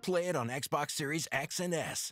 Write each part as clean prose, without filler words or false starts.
Play it on Xbox Series X and S.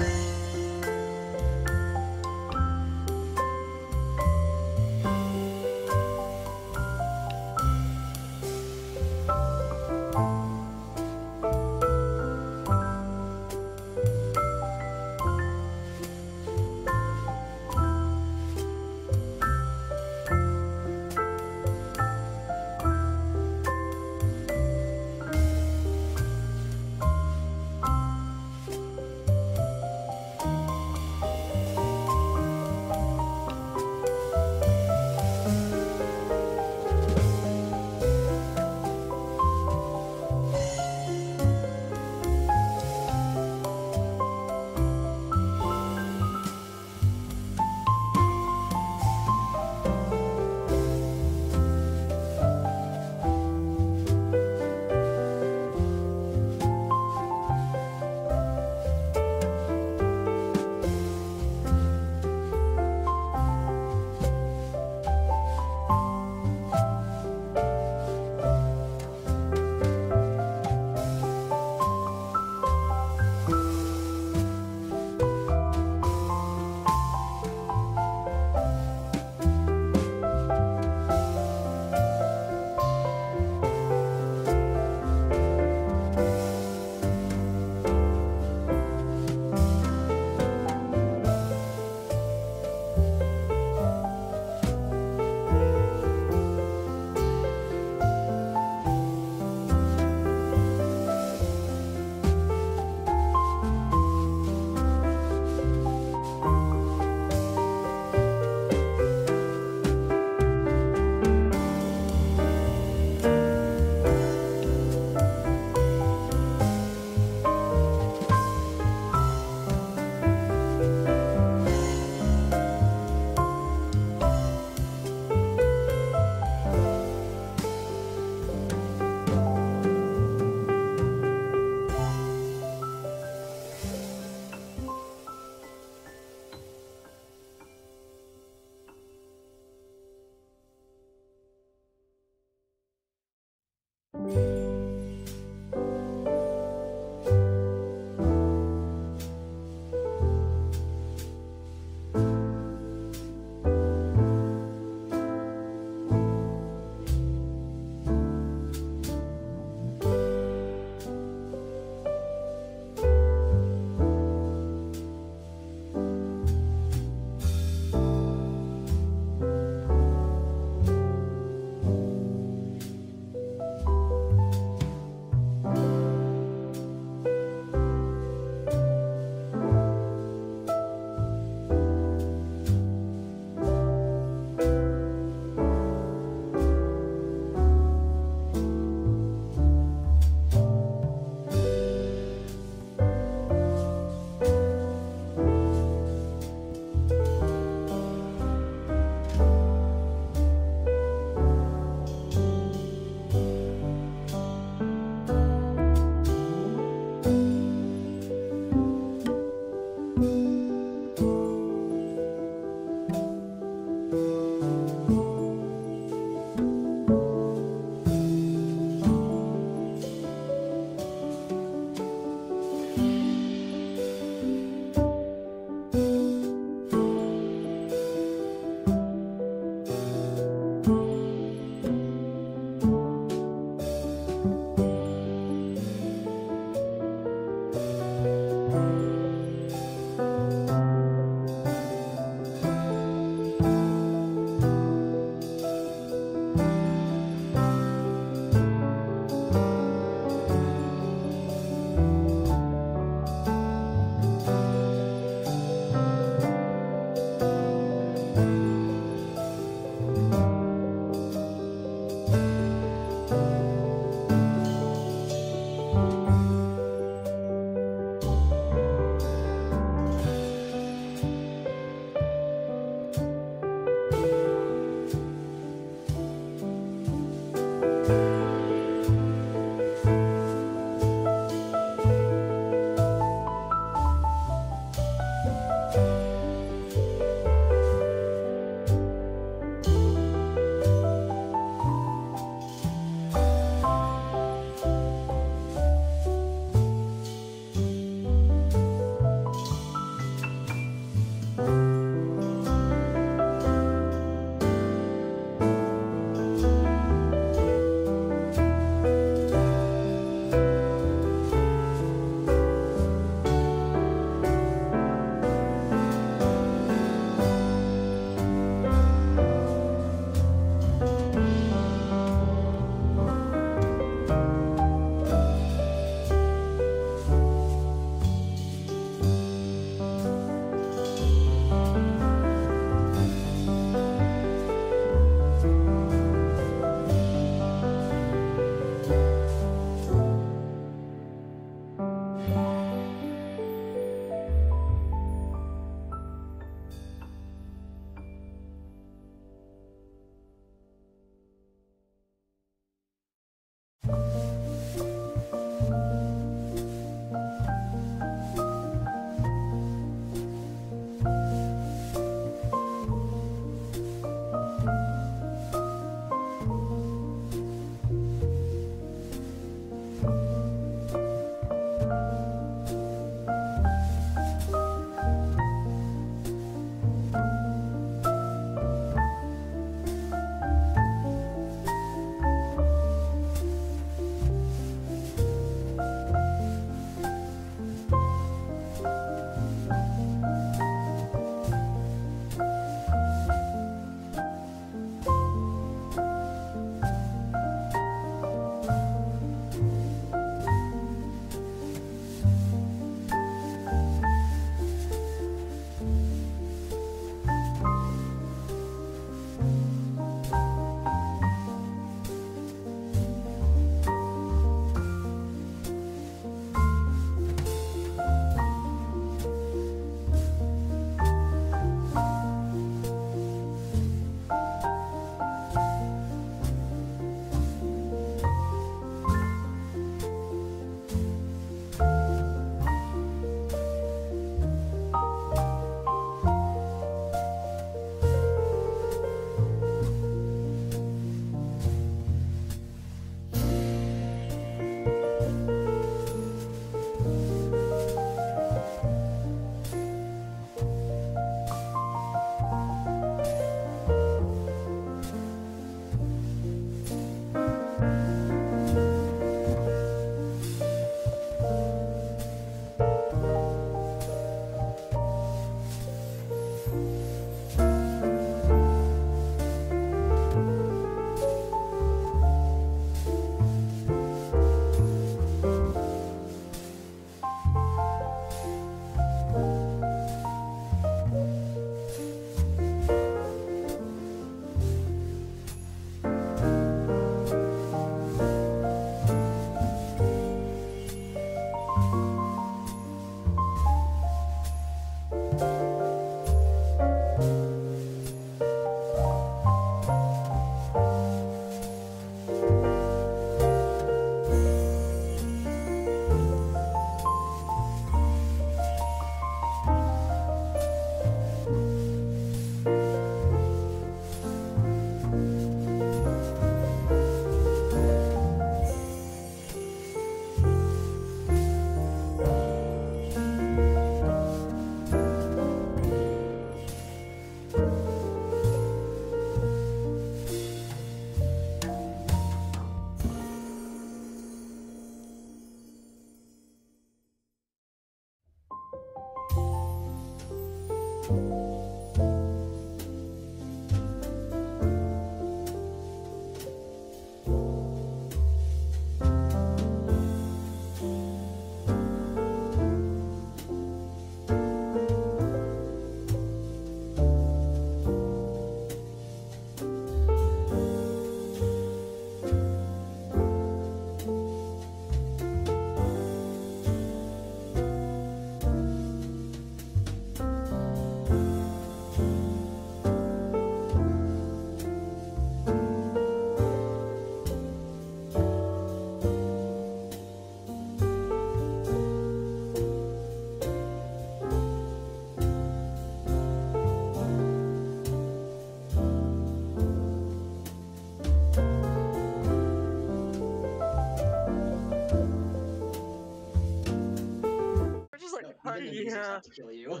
and the music's out to kill you.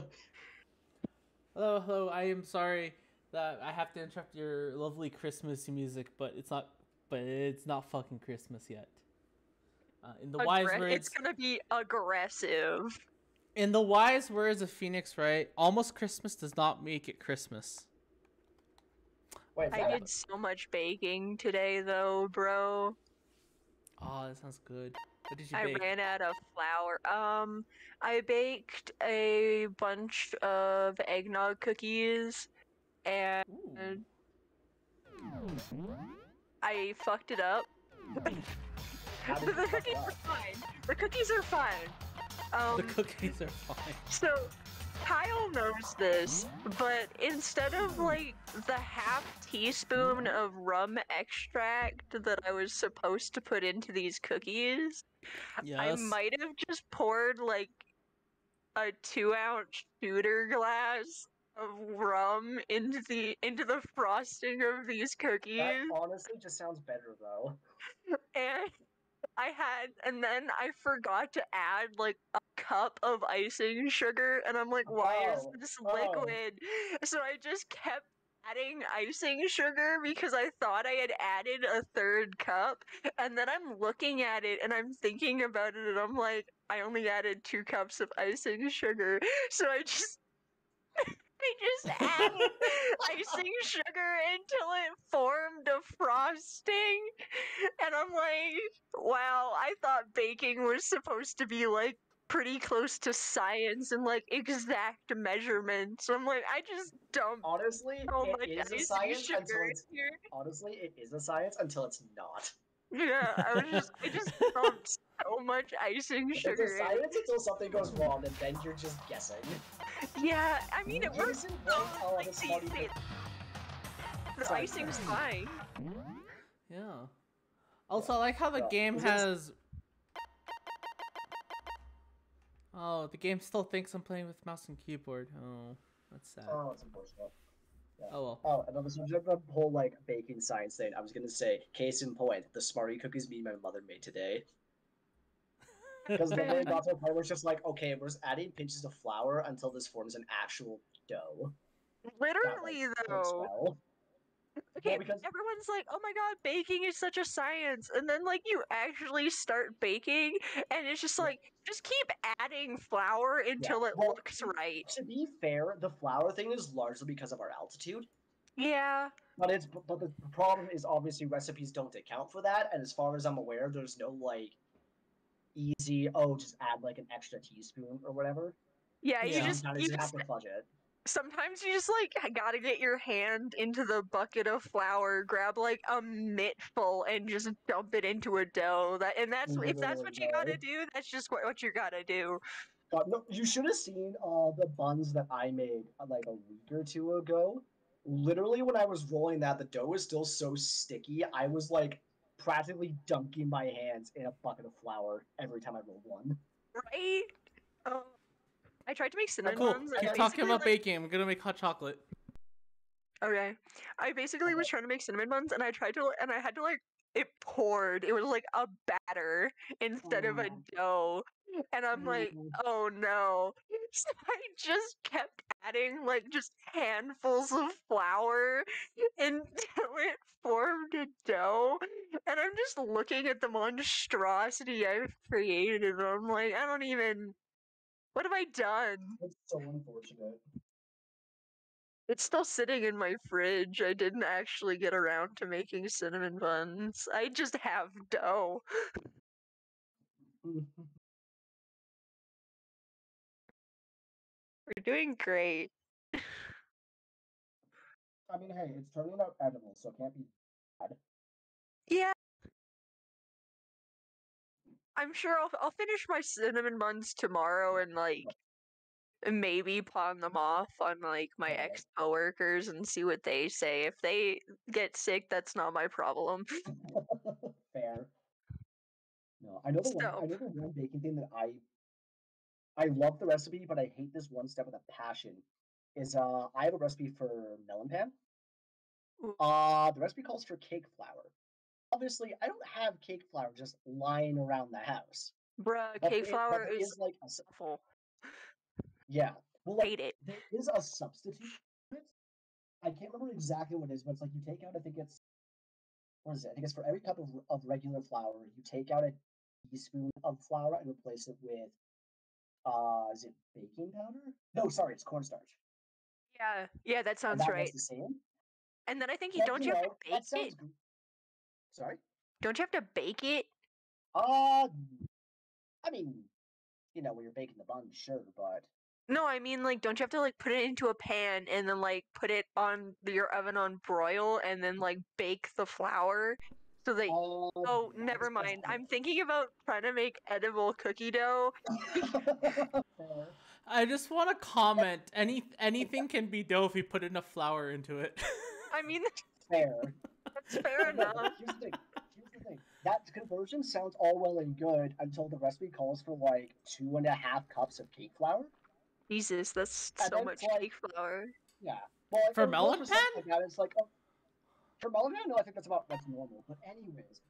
Hello, hello. I am sorry that I have to interrupt your lovely Christmas music, but it's not. But it's not fucking Christmas yet. In the wise words, It's gonna be aggressive. in the wise words of Phoenix, right? Almost Christmas does not make it Christmas. Wait, I did so much baking today, though, bro. Oh, that sounds good. What did you I bake? ran out of flour. I baked a bunch of eggnog cookies, and Ooh. I fucked it up. How did The you fuck cookies it are up? fine. The cookies are fine. The cookies are fine. So Kyle knows this, but instead of like the half teaspoon of rum extract that I was supposed to put into these cookies, I Yes. might have just poured like a 2-ounce shooter glass of rum into the frosting of these That cookies, honestly just sounds better though. and and then I forgot to add like a cup of icing sugar, and I'm like, why is this liquid? So I just kept adding icing sugar because I thought I had added a third cup, and then I'm looking at it and I'm thinking about it, and I'm like, I only added 2 cups of icing sugar, so I just added icing sugar until it formed a frosting. And I'm like, wow, I thought baking was supposed to be like pretty close to science and like exact measurements. I'm like, I just dumped Honestly, so it much is a icing science sugar until in it's here. honestly it is a science until it's not. Yeah, I just dumped so much icing It's a sugar in. science until something goes wrong, and then you're just guessing. Yeah, I mean it works. Case in point, Like, the Smarty Cookie. the Sorry. icing's fine. Yeah. Also, I like how the Well, game is this- has. Oh, the game still thinks I'm playing with mouse and keyboard. Oh, that's sad. Oh, it's unfortunate. Yeah. Oh well. Oh, and on the subject of the whole like baking science thing, I was gonna say, case in point, the Smarty cookies me and my mother made today. Because then they got to a point where it's just like, okay, we're just adding pinches of flour until this forms an actual dough. Literally, that, like, though. well. Okay, Well, because everyone's like, "Oh my god, baking is such a science," and then like you actually start baking, and it's just like, just keep adding flour until it looks right. To be fair, the flour thing is largely because of our altitude. Yeah. But the problem is obviously recipes don't account for that, and as far as I'm aware, there's no like easy just add like an extra teaspoon or whatever. Yeah, Yeah. you just have to fudge it. sometimes you just like gotta get your hand into the bucket of flour, grab like a mittful, and just dump it into a dough. That's if that's what you gotta do, that's just what you gotta do. God, no, you should have seen the buns that I made like a week or two ago. Literally, when I was rolling that, the dough was still so sticky. I was like practically dunking my hands in a bucket of flour every time I rolled one. Right? Oh, I tried to make cinnamon Cool. buns. Keep talking about baking. I'm gonna make hot chocolate. Okay. I basically was trying to make cinnamon buns, and I had to like, it poured. It was like a batter instead of a dough. And I'm like, oh no. So I just kept adding like just handfuls of flour until it formed a dough. And I'm just looking at the monstrosity I've created, and I'm like, what have I done? It's so unfortunate. It's still sitting in my fridge. I didn't actually get around to making cinnamon buns. I just have dough. We're doing great. I mean, hey, it's turning out edible, so it can't be bad. Yeah. I'm sure I'll finish my cinnamon buns tomorrow and like maybe pawn them off on like my ex-coworkers and see what they say. If they get sick, that's not my problem. Fair. No, I know the one baking thing that I love the recipe, but I hate this one step with a passion. Is I have a recipe for melon pan. The recipe calls for cake flour. Obviously, I don't have cake flour just lying around the house. Bruh, cake flour is like awful. Yeah. Well, like, Hate it. there is a substitute for it. I can't remember exactly what it is, but it's like you take out, I think it's, what is it? I think it's for every cup of regular flour, you take out a teaspoon of flour and replace it with, is it baking powder? No, sorry, it's cornstarch. Yeah, that And sounds that was right. the same. And then I think But, don't you have to that bake sounds it? good. Sorry? Don't you have to bake it? I mean, when you're baking the bun, sure, but No, I mean like don't you have to like put it into a pan and then like put it on your oven on broil and then like bake the flour so that oh, yeah, I never suppose mind. I'm thinking about trying to make edible cookie dough. fair. I just want to comment. Anything can be dough if you put enough flour into it. I mean Fair. that's fair But no, enough. here's the thing. Here's the thing. That conversion sounds all well and good until the recipe calls for like 2.5 cups of cake flour. Jesus, that's And so then much it's like, cake flour. yeah. Well, For well, melon for something pan? like that, it's like, oh, for melon pan, no, I think that's normal. But anyways,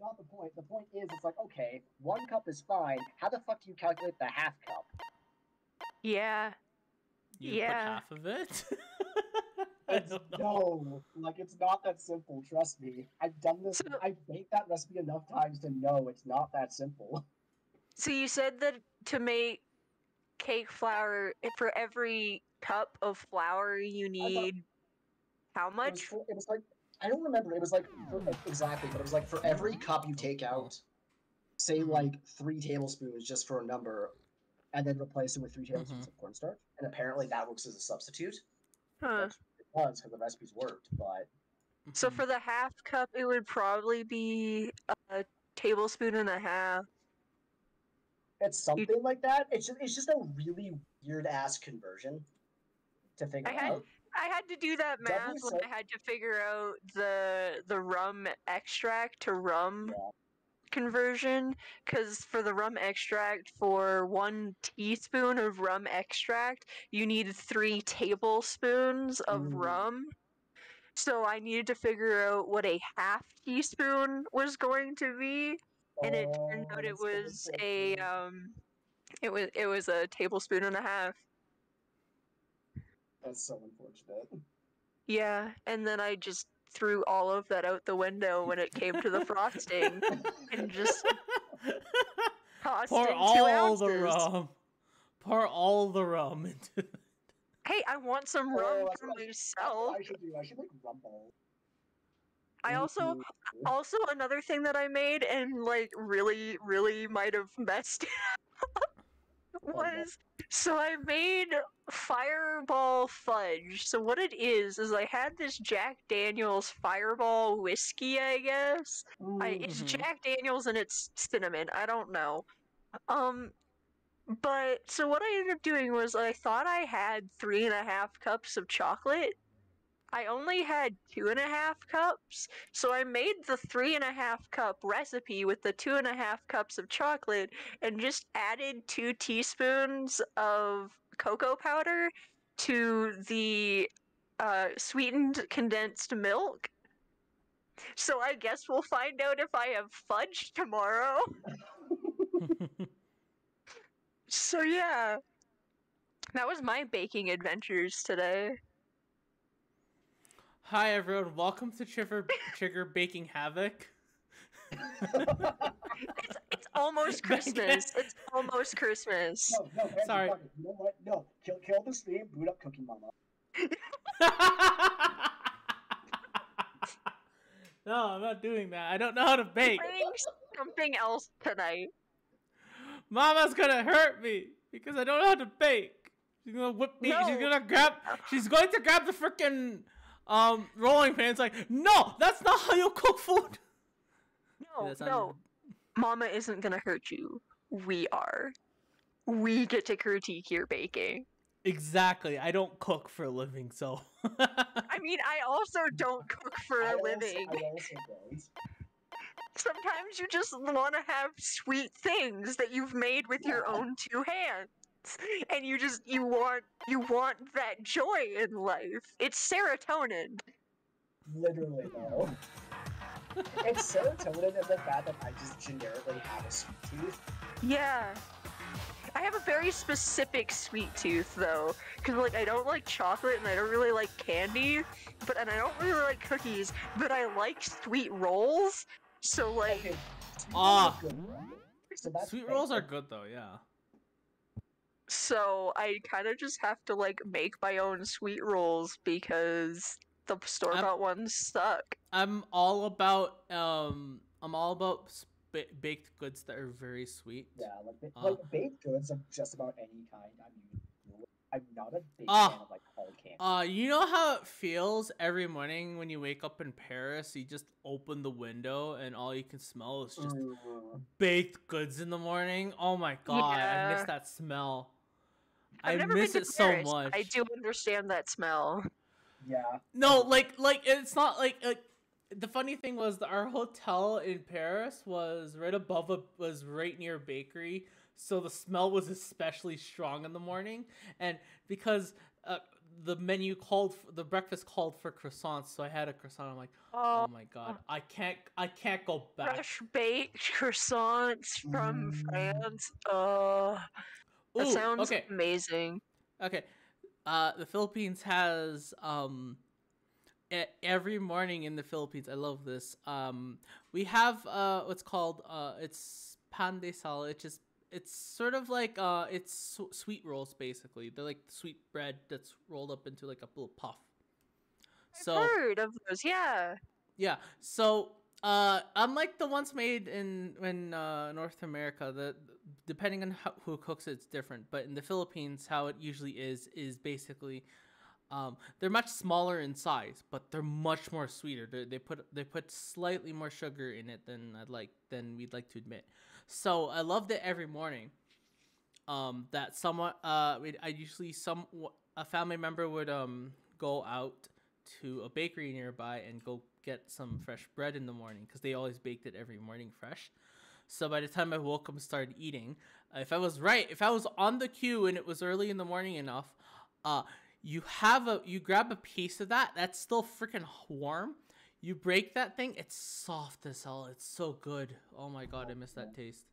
not the point. The point is, it's like, okay, 1 cup is fine. How the fuck do you calculate the half cup? Yeah. You put Yeah. half of it. No, like it's not that simple. Trust me. I've done this. I've baked that recipe enough times to know it's not that simple. So you said that to make cake flour, for every cup of flour you need how much? It was like, I don't remember. It was like exactly, but it was like for every cup you take out, say like 3 tablespoons just for a number, and then replace it with 3 tablespoons of cornstarch. And apparently that works as a substitute. Huh. Which it does because the recipes worked, but So for the half cup, it would probably be a tablespoon and a half. it's something like that. It's just a really weird ass conversion to figure out. I had to do that math when I had to figure out the rum extract to rum conversion, because for the rum extract, for 1 teaspoon of rum extract, you need 3 tablespoons of rum. So I needed to figure out what a half teaspoon was going to be, and it turned out it was it was a tablespoon and a half. That's so unfortunate. Yeah, and then I just threw all of that out the window when it came to the frosting, and just tossed Pour in 2 all ounces. the rum. Pour all the rum into it. Hey, I want some rum for myself. I should make rum balls. I also another thing that I made and like really might have messed it up was so I made Fireball fudge. So what it is I had this Jack Daniel's Fireball whiskey, I guess. It's Jack Daniel's and it's cinnamon. I don't know. But so what I ended up doing was I thought I had 3.5 cups of chocolate. I only had 2.5 cups, so I made the 3.5 cup recipe with the 2.5 cups of chocolate and just added 2 teaspoons of cocoa powder to the sweetened condensed milk. So I guess we'll find out if I have fudge tomorrow. So yeah, that was my baking adventures today. Hi everyone, welcome to Trigger Baking Havoc. It's almost Christmas. It's almost Christmas. No, Andrew, sorry. Fuck it. You know what? No, kill the stream, boot up Cookie Mama. No, I'm not doing that. I don't know how to bake. Playing something else tonight. Mama's gonna hurt me because I don't know how to bake. She's gonna whip me. No. She's going to grab the freaking rolling pin. It's like, no, that's not how you cook food. No. Mama isn't gonna hurt you. We are. We get to critique your baking. Exactly. I don't cook for a living, so. I mean, I also don't cook for a living. I also don't. Sometimes you just want to have sweet things that you've made with your own 2 hands. And you want that joy in life. It's serotonin. Literally, though. It's serotonin and the fact that I just generically have a sweet tooth. Yeah. I have a very specific sweet tooth though, because like I don't like chocolate and I don't really like candy, and I don't really like cookies, but I like sweet rolls. So like, Okay. So that's Sweet fair. rolls are good though, yeah. so I kind of just have to like make my own sweet rolls because the store-bought ones suck. I'm all about baked goods that are very sweet. Yeah, like baked goods of just about any kind. I'm not a big fan of like hard candy. You know how it feels every morning when you wake up in Paris? You just open the window and all you can smell is just baked goods in the morning. Oh my god, I miss that smell. I miss it so much. I do understand that smell. Yeah. No, like it's not like the funny thing was that our hotel in Paris was right near a bakery, so the smell was especially strong in the morning, and because the breakfast called for croissants, so I had a croissant. I'm like, oh my god, I can't go back. Fresh baked croissants from France. That sounds amazing. Okay, the Philippines has every morning in the Philippines. I love this. We have what's called it's pan de sal. It's sort of like it's sweet rolls basically. They're like sweet bread that's rolled up into like a little puff. I've heard of those, yeah. Yeah. So unlike the ones made in North America, depending on who cooks it, it's different. But in the Philippines, how it usually is basically they're much smaller in size, but they're much more sweeter. They put slightly more sugar in it than we'd like to admit. So I loved it every morning. That a family member would go out to a bakery nearby and go get some fresh bread in the morning because they always baked it every morning fresh. So by the time I woke up and started eating, if I was on the queue and it was early in the morning enough, you grab a piece of that's still freaking warm. You break that thing, it's soft as hell. It's so good. Oh my god, I miss that taste.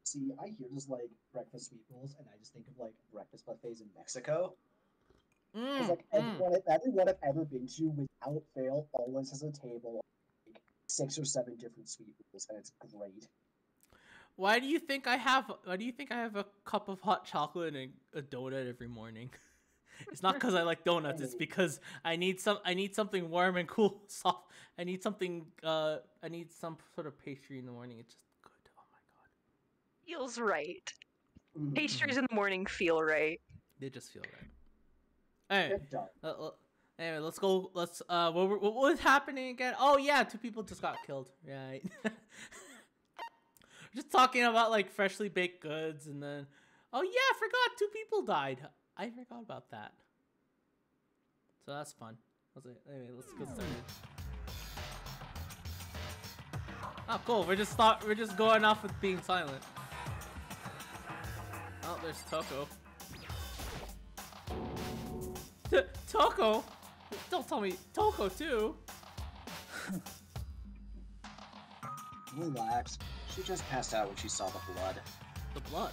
See, I hear just like breakfast sweet rolls, and I just think of like breakfast buffets in Mexico. Because like everyone I've ever been to, without fail, always has a table of like 6 or 7 different sweet rolls, and it's great. Why do you think I have a cup of hot chocolate and a donut every morning? It's not because I like donuts. It's because I need something warm and cool, soft. I need some sort of pastry in the morning. It's just good. Oh my god. Feels right. Pastries in the morning feel right. They just feel right. Anyway, let's go. What was happening again? Oh yeah, 2 people just got killed. Right. Just talking about like freshly baked goods, and then, oh yeah, I forgot 2 people died. I forgot about that. So that's fun. Anyway, let's get started. Oh, cool. We're just going off with being silent. Oh, there's Toko. Toko? Don't tell me Toko too. Relax. She just passed out when she saw the blood. The blood?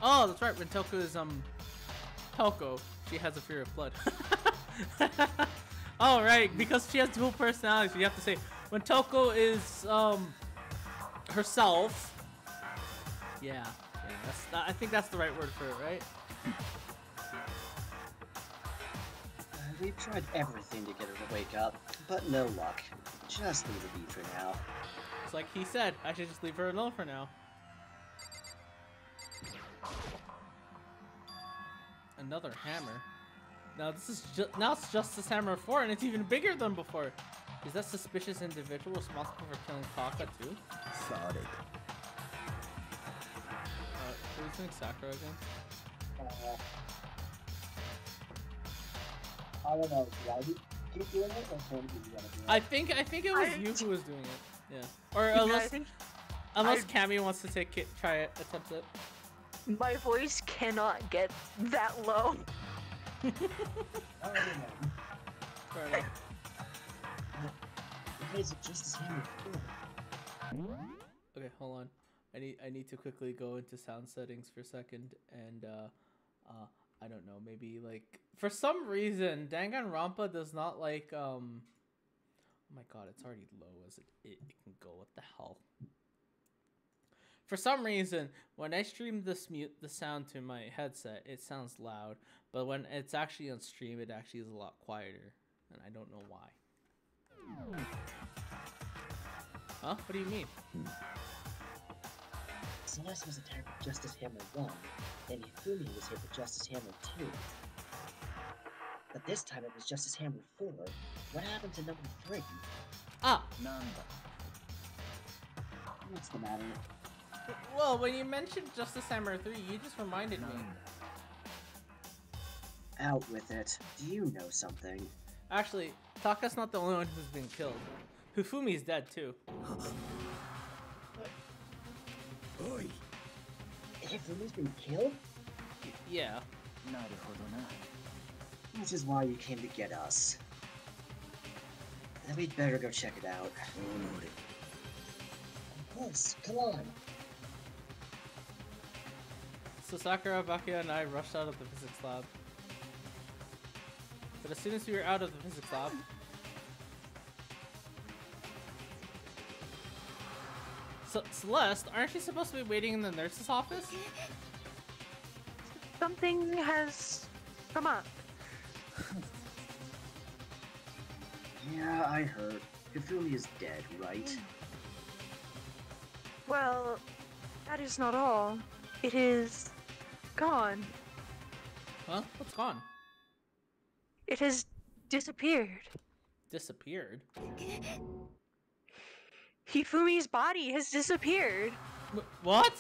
Oh, that's right. When Toko is Toko, she has a fear of blood. Oh, right. Because she has dual personalities, you have to say when Toko is herself. Yeah. I think that's the right word for it, right? We've tried everything to get her to wake up, but no luck. Just leave her be for now. It's like he said, I should just leave her alone for now. Another hammer. Now it's Justice Hammer 4, and it's even bigger than before. Is that suspicious individual responsible for killing Taka too? Sonic. Who's doing Sakura again? I don't know. Did I keep doing it, or Cody did you want to do it? I think it was you who was doing it. Yeah. Or unless Cammy wants to try it, attempt it. My voice cannot get that low. Fair enough. Why is it just as hammer? Okay, hold on. I need to quickly go into sound settings for a second, and I don't know, maybe like for some reason Danganronpa does not like oh my god, it's already low as it can go. What the hell? For some reason, when I stream the sound to my headset, it sounds loud, but when it's actually on stream, it actually is a lot quieter, and I don't know why. Huh? What do you mean? Celeste was attacked with Justice Hammer 1, and Hifumi was hit with Justice Hammer 2. But this time it was Justice Hammer 4. What happened to number 3? Ah! What's the matter? Well, when you mentioned Justice Hammer 3, you just reminded me. Out with it. Do you know something? Actually, Taka's not the only one who's been killed. Hifumi's dead too. Hifumi's been killed? Yeah. Which is why you came to get us. Then we'd better go check it out. Of course, come on. So Sakura, Bakuya, and I rushed out of the physics lab. But as soon as we were out of the physics lab, Celeste, aren't you supposed to be waiting in the nurse's office? Something has come up. Yeah, I heard. Hifumi is dead, right? Well, that is not all. It is gone. Huh? What's gone? It has disappeared. Disappeared? Hifumi's body has disappeared. What?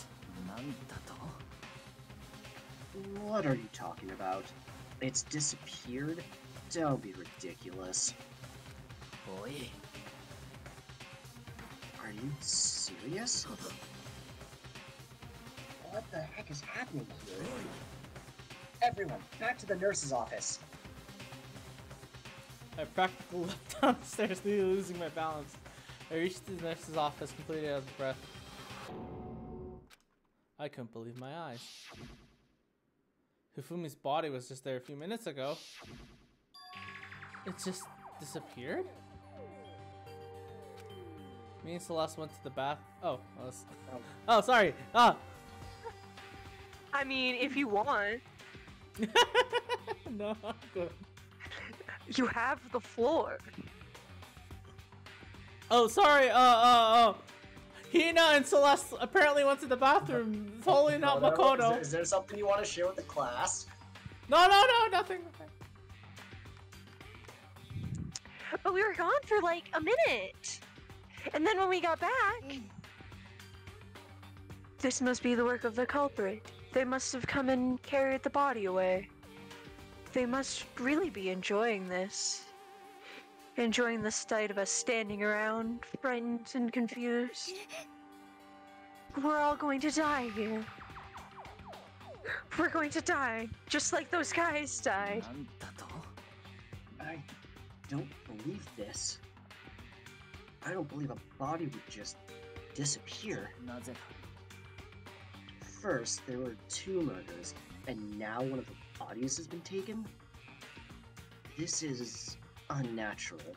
What are you talking about? It's disappeared? Don't be ridiculous. Are you serious? What the heck is happening here? Everyone, back to the nurse's office. I practically leapt down the stairs, nearly losing my balance. I reached the nurse's office, completely out of breath. I couldn't believe my eyes. Hifumi's body was just there a few minutes ago. It just disappeared? Me and Celeste went to the bath. Oh, sorry. Ah. I mean, if you want, No, I'm good. you have the floor. Oh, sorry. Hina and Celeste apparently went to the bathroom. Totally not Makoto. Is there something you want to share with the class? No, nothing. But we were gone for like a minute. And then when we got back... This must be the work of the culprit. They must have come and carried the body away. They must really be enjoying this. Enjoying the sight of us standing around, frightened and confused. We're all going to die here. We're going to die, just like those guys died. I don't believe this. I don't believe a body would just disappear. First, there were 2 murders, and now one of the bodies has been taken? This is unnatural.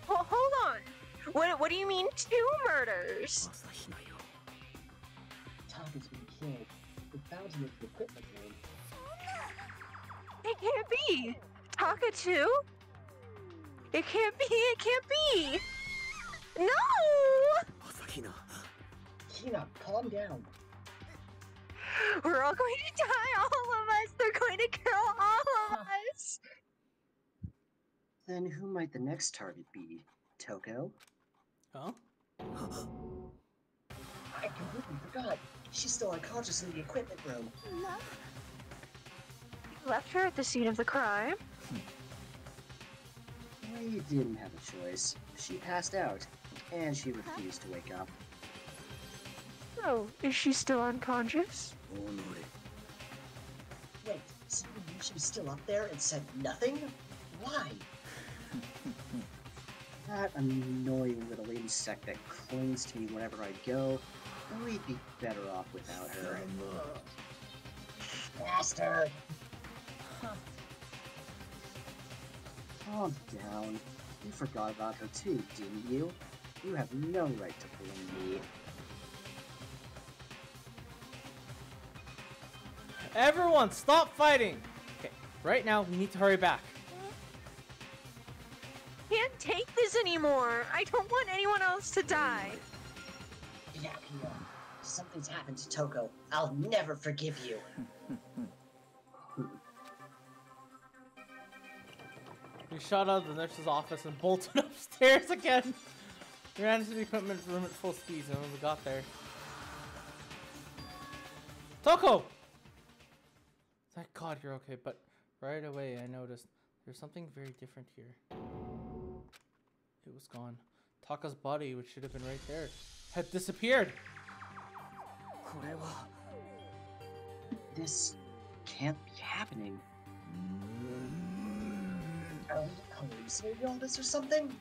Well, hold on. What do you mean 2 murders? Taka's been killed. We found him in the equipment room. It can't be. Taka too? It can't be. No! Hina, calm down. We're all going to die, all of us. They're going to kill all of us. Then who might the next target be? Toko? Huh? I completely forgot. She's still unconscious in the equipment room. You left her at the scene of the crime. We didn't have a choice. She passed out, and she refused to wake up. Oh, is she still unconscious? Wait, so you knew she was still up there and said nothing? Why? That annoying little insect that clings to me whenever I go, we'd be better off without her. Bastard! Calm down. You forgot about her too, didn't you? You have no right to blame me. Everyone, stop fighting! Okay, right now we need to hurry back. Can't take this anymore. I don't want anyone else to die. Yeah, Pio. Something's happened to Toko. I'll never forgive you. We shot out of the nurse's office and bolted upstairs again. We ran into the equipment room at full speed, and when we got there, Toko! Thank God you're okay, but right away I noticed there's something very different here. It was gone. Taka's body, which should have been right there, had disappeared. This can't be happening. Are we hallucinating all this or something?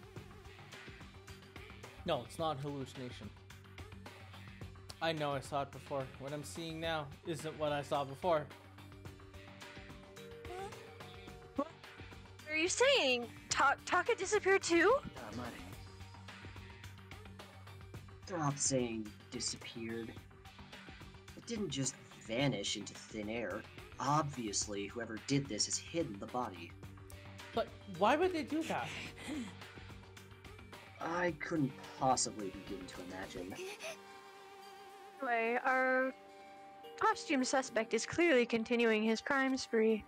No, it's not hallucination. I know I saw it before. What I'm seeing now isn't what I saw before. What are you saying? Taka disappeared too? Stop saying disappeared. It didn't just vanish into thin air. Obviously, whoever did this has hidden the body. But why would they do that? I couldn't possibly begin to imagine. Anyway, our costume suspect is clearly continuing his crime spree.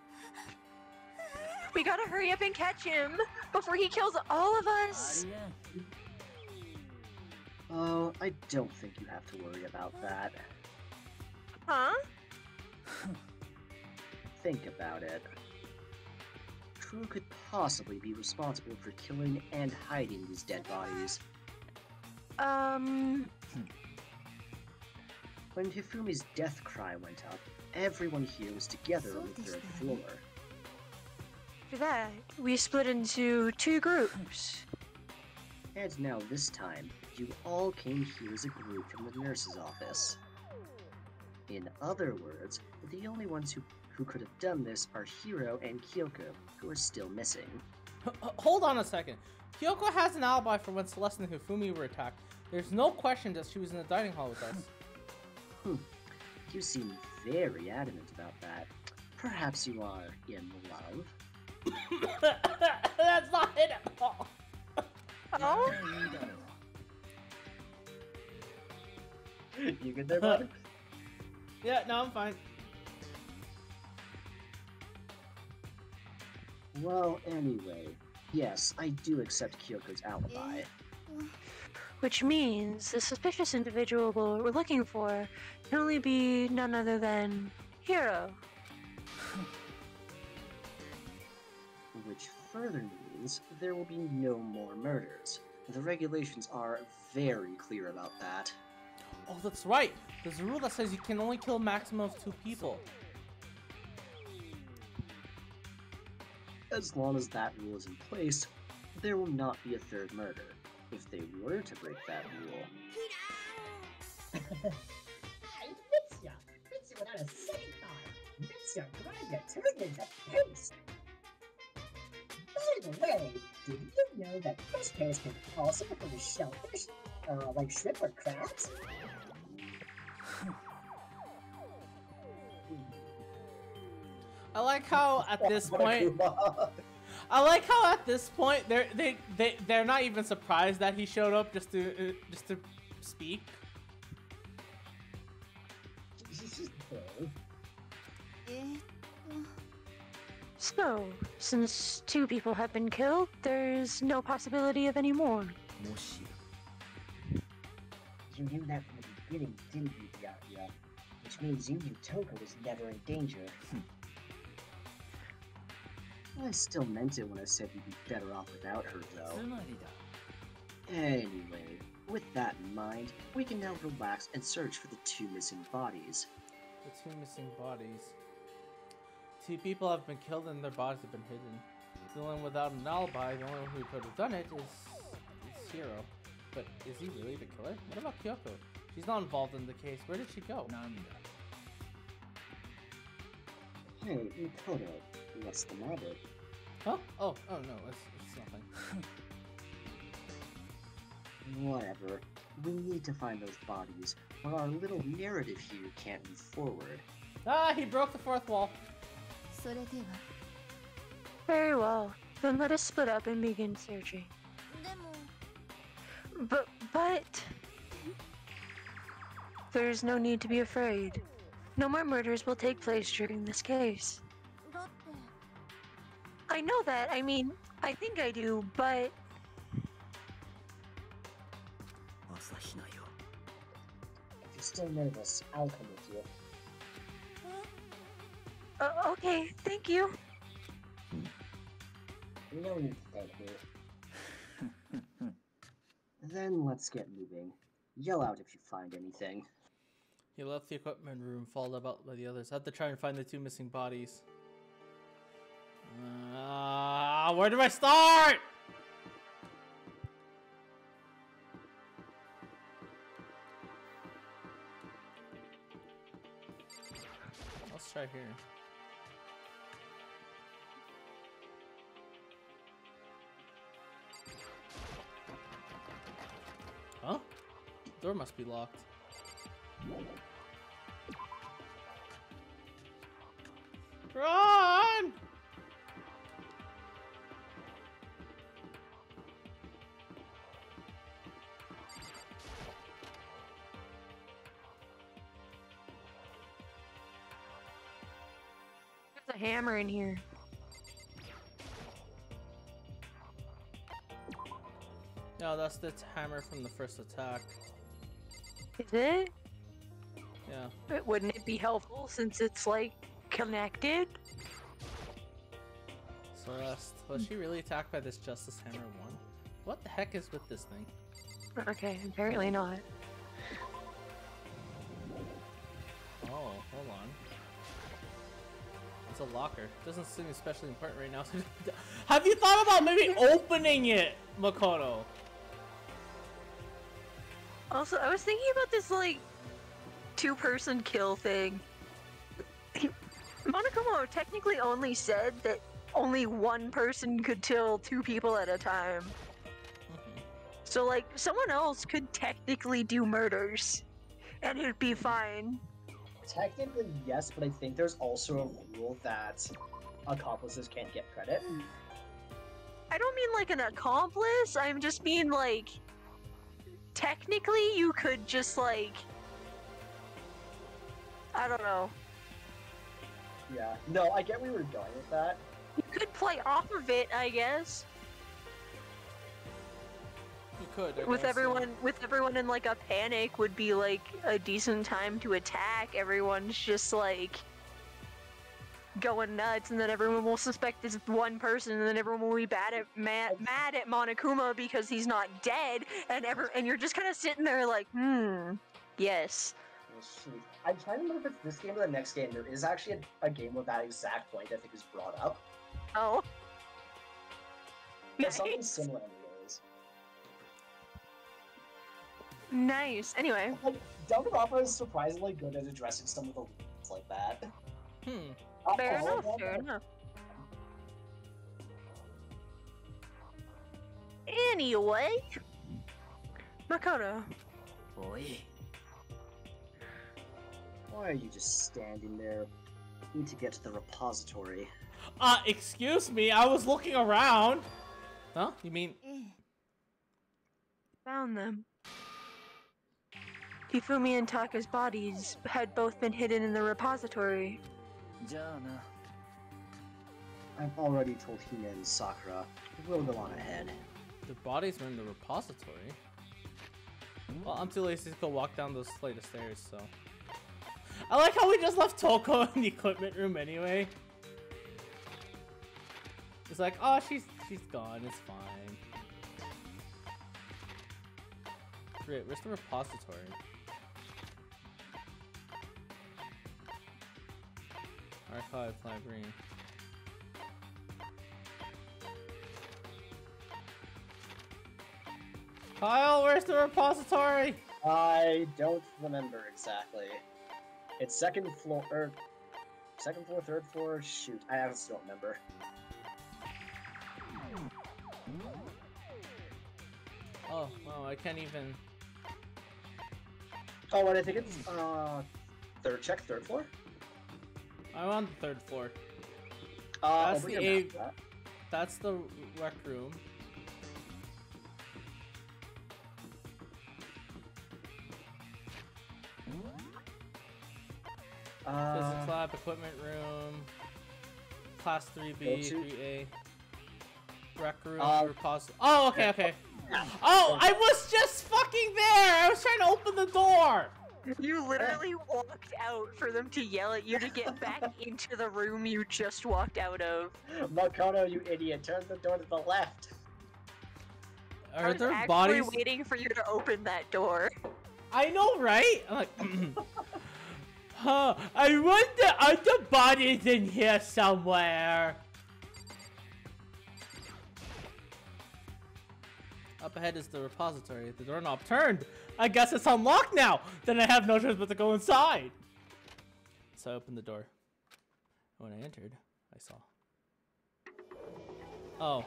We gotta hurry up and catch him before he kills all of us! Oh, I don't think you have to worry about that. Huh? Think about it. Who could possibly be responsible for killing and hiding these dead bodies? When Hifumi's death cry went up, everyone here was together on the third floor. After that, we split into two groups. And now this time, you all came here as a group from the nurse's office. In other words, the only ones who could have done this are Hiro and Kyoko, who are still missing. Hold on a second. Kyoko has an alibi for when Celeste and Hifumi were attacked. There's no question that she was in the dining hall with us. You seem very adamant about that. Perhaps you are in love? That's not it at all. Oh? You good there, bud? Yeah, no, I'm fine. Well, anyway, yes, I do accept Kyoko's alibi. Which means the suspicious individual we're looking for can only be none other than Hiro. Which further means there will be no more murders. The regulations are very clear about that. Oh, that's right. There's a rule that says you can only kill a maximum of 2 people. As long as that rule is in place, there will not be a third murder. If they were to break that rule... Mitsuya without a second thought. Mitsuya grabbed it, turned into paste. By the way, did you know that fish pairs can also become shellfish? Like shrimp or crabs? I like how at this point they're not even surprised that he showed up just to speak. So, since 2 people have been killed, there's no possibility of any more. You knew that from the beginning, didn't you, Byakuya? Which means you knew Toko was never in danger. I still meant it when I said we'd be better off without her, though. Anyway, with that in mind, we can now relax and search for the 2 missing bodies. The 2 missing bodies. 2 people have been killed and their bodies have been hidden. The one without an alibi, the only one who could have done it is Hiro. But is he really the killer? What about Kyoko? She's not involved in the case. Where did she go? Hey, Makoto, what's the matter? Huh? Oh no, it's nothing. Whatever. We need to find those bodies, or our little narrative here can't move forward. Ah, he broke the fourth wall. Very well. Then let us split up and begin searching. But... There's no need to be afraid. No more murders will take place during this case. I know that. I mean, I think I do, but... If you're still nervous, I'll come with you. Okay, thank you. No need to thank me. Then let's get moving. Yell out if you find anything. He left the equipment room, followed about by the others. I have to try and find the two missing bodies. Where do I start? Let's try here. Huh? Door must be locked. Run! There's a hammer in here. No, that's the hammer from the first attack. Is it? Yeah. But wouldn't it be helpful since it's like connected? Celeste, was she really attacked by this Justice Hammer 1? What the heck is with this thing? Okay, apparently not. Oh, hold on. It's a locker. Doesn't seem especially important right now. Have you thought about maybe opening it, Makoto? Also, I was thinking about this, like, two-person kill thing. Monokuma technically only said that only one person could kill two people at a time. So, like, someone else could technically do murders, and it'd be fine. Technically, yes, but I think there's also a rule that accomplices can't get credit. I don't mean like an accomplice, I just mean like... Technically, you could just like... I don't know. Yeah. No, I get where you were going with that. You could play off of it, I guess. You could. I With guess, everyone in like a panic would be like a decent time to attack. Everyone's just like going nuts, and then everyone will suspect it's one person, and then everyone will be mad at Monokuma because he's not dead, and you're just kind of sitting there like, yes. Oh, shoot. I'm trying to remember if it's this game or the next game. There is actually a game with that exact point I think is brought up. Oh. It's something Nice. similar anyways. Nice. Anyway. Like, Danganronpa is surprisingly good at addressing some of the rules like that. Fair enough, fair enough. Anyway, Makoto. Boy. Why are you just standing there? Need to get to the repository. Excuse me, I was looking around. Huh? You mean... Found them. Hifumi and Taka's bodies had both been hidden in the repository. I've already told Hina and Sakura. We'll go on ahead. The bodies were in the repository? Well, I'm too lazy to go walk down those flight of stairs, so... I like how we just left Toko in the equipment room anyway. It's like, oh, she's gone, it's fine. Great, where's the repository? Archive library. Kyle, where's the repository? I don't remember exactly. It's second floor, third floor. Shoot, I honestly don't remember. Oh, wow, I can't even. Oh, and I think it's third floor. I'm on the third floor. That's the That's the rec room. Physics lab, equipment room, class 3B, 3A, rec room, repository. Oh, okay. Oh, I was just fucking there! I was trying to open the door! You literally walked out for them to yell at you to get back into the room you just walked out of. Makoto, you idiot! Turn the door to the left. Are there actually bodies? Waiting for you to open that door. I know, right? I'm like, huh? I wonder, are the bodies in here somewhere? Up ahead is the repository. The doorknob turned. I guess it's unlocked now. Then I have no choice but to go inside. So I opened the door. When I entered, I saw. Oh.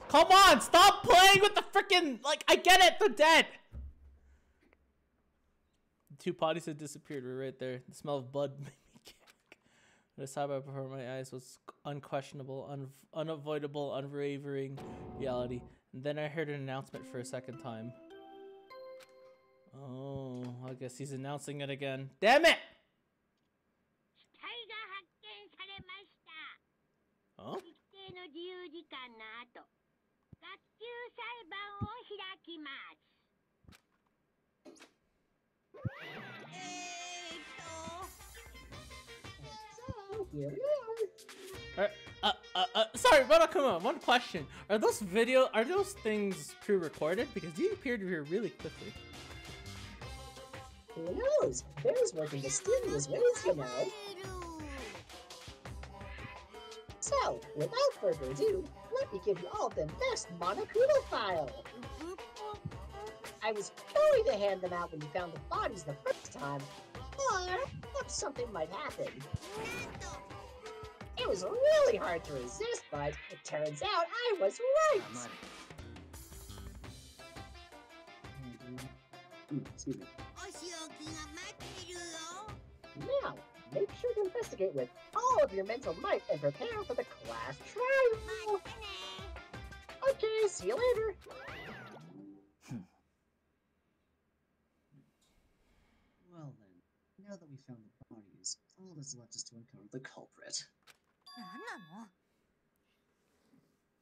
Come on! Stop playing with the freaking. Like, I get it! They're dead! The two bodies had disappeared. We're right there. The smell of blood made me gag. What I saw before my eyes was unquestionable, unavoidable, unwavering reality. And then I heard an announcement for a second time. Oh, I guess he's announcing it again. Damn it! Huh? So here we are. Sorry, Monokuma, one question. Are those things pre-recorded? Because these appeared to be really quickly. Who knows? Bears work in mysterious ways, you know. So, without further ado, let me give you all the best Monokuma file. I was going to hand them out when you found the bodies the first time, but something might happen. It was really hard to resist, but it turns out I was right! Excuse me. Now, make sure to investigate with all of your mental might and prepare for the class trial! Okay, see you later! Well then, now that we found the bodies, all that's left is to uncover the culprit.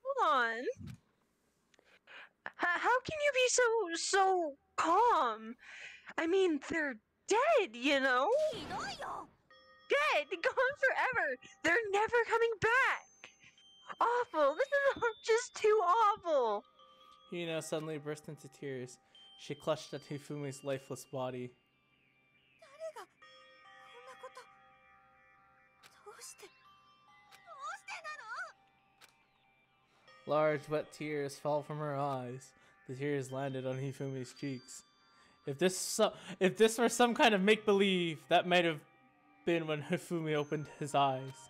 Hold on. How can you be so calm? I mean, they're dead, you know? Dead, gone forever. They're never coming back. Awful. This is just too awful. Hina suddenly burst into tears. She clutched at Hifumi's lifeless body. Large, wet tears fell from her eyes. The tears landed on Hifumi's cheeks. If this were some kind of make-believe, that might have been when Hifumi opened his eyes.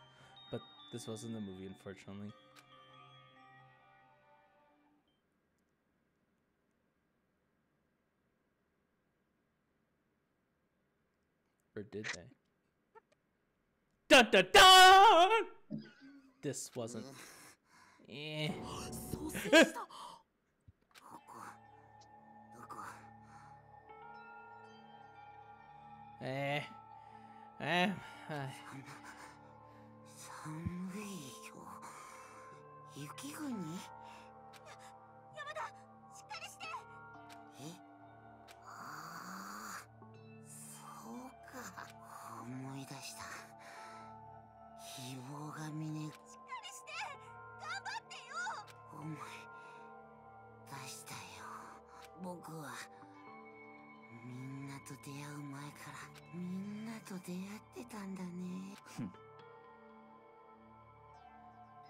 But this wasn't the movie, unfortunately. Or did they? Dun dun dun! This wasn't. Eh.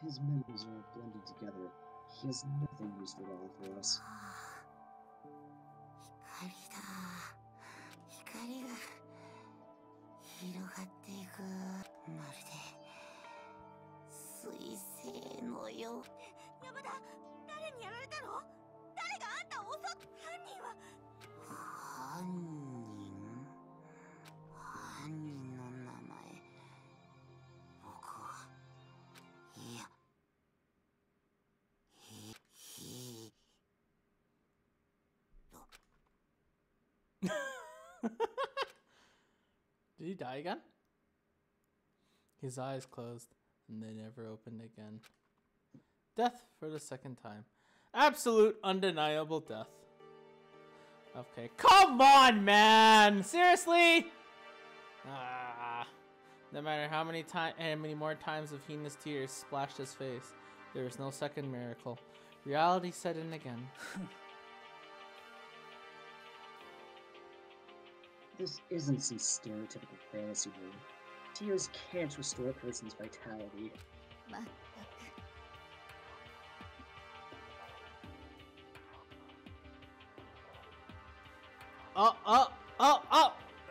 His memories are all blended together. He has nothing useful to offer us. Did he die again? His eyes closed, and they never opened again. Death for the second time. Absolute, undeniable death. Okay, come on, man! Seriously? No matter how many more times of Hina's tears splashed his face, there was no second miracle. Reality set in again. This isn't some stereotypical fantasy world. Tears can't restore a person's vitality.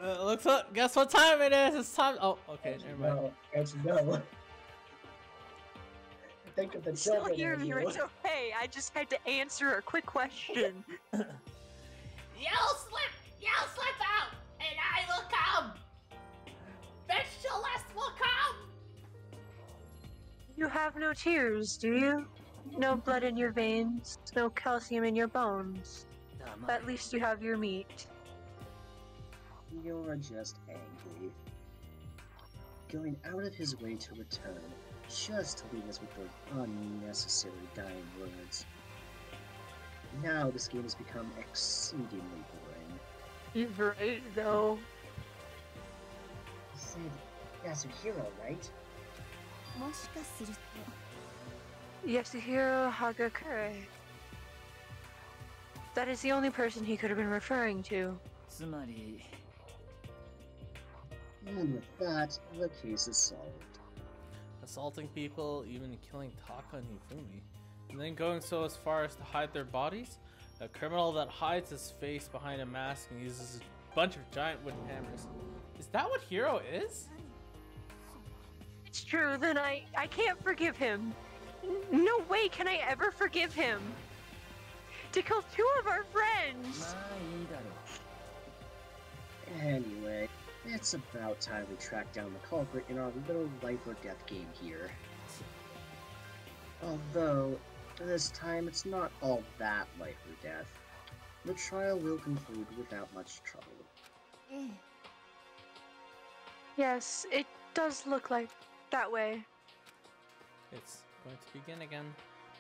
Looks up. Guess what time it is? It's time. Oh, okay. Never mind. No. Think of the Still children. hear you. It's okay. I just had to answer a quick question. You'll slip out, and I will come. Celeste will come. You have no tears, do you? No blood in your veins, no calcium in your bones. At least you have your meat. You're just angry. Going out of his way to return, just to leave us with those unnecessary dying words. Now this game has become exceedingly boring. He's right, though. You said Yasuhiro, right? Yasuhiro Hagakure. That is the only person he could have been referring to. And with that, the case is solved. Assaulting people, even killing Taka and Hifumi, and then going so as far as to hide their bodies? A criminal that hides his face behind a mask and uses a bunch of giant wooden hammers. Is that what Hiro is? It's true, then I can't forgive him. No way can I ever forgive him. To kill two of our friends! Anyway, it's about time we track down the culprit in our little life or death game here. Although, this time it's not all that life or death. The trial will conclude without much trouble. Yes, it does look like that way. It's going to begin again.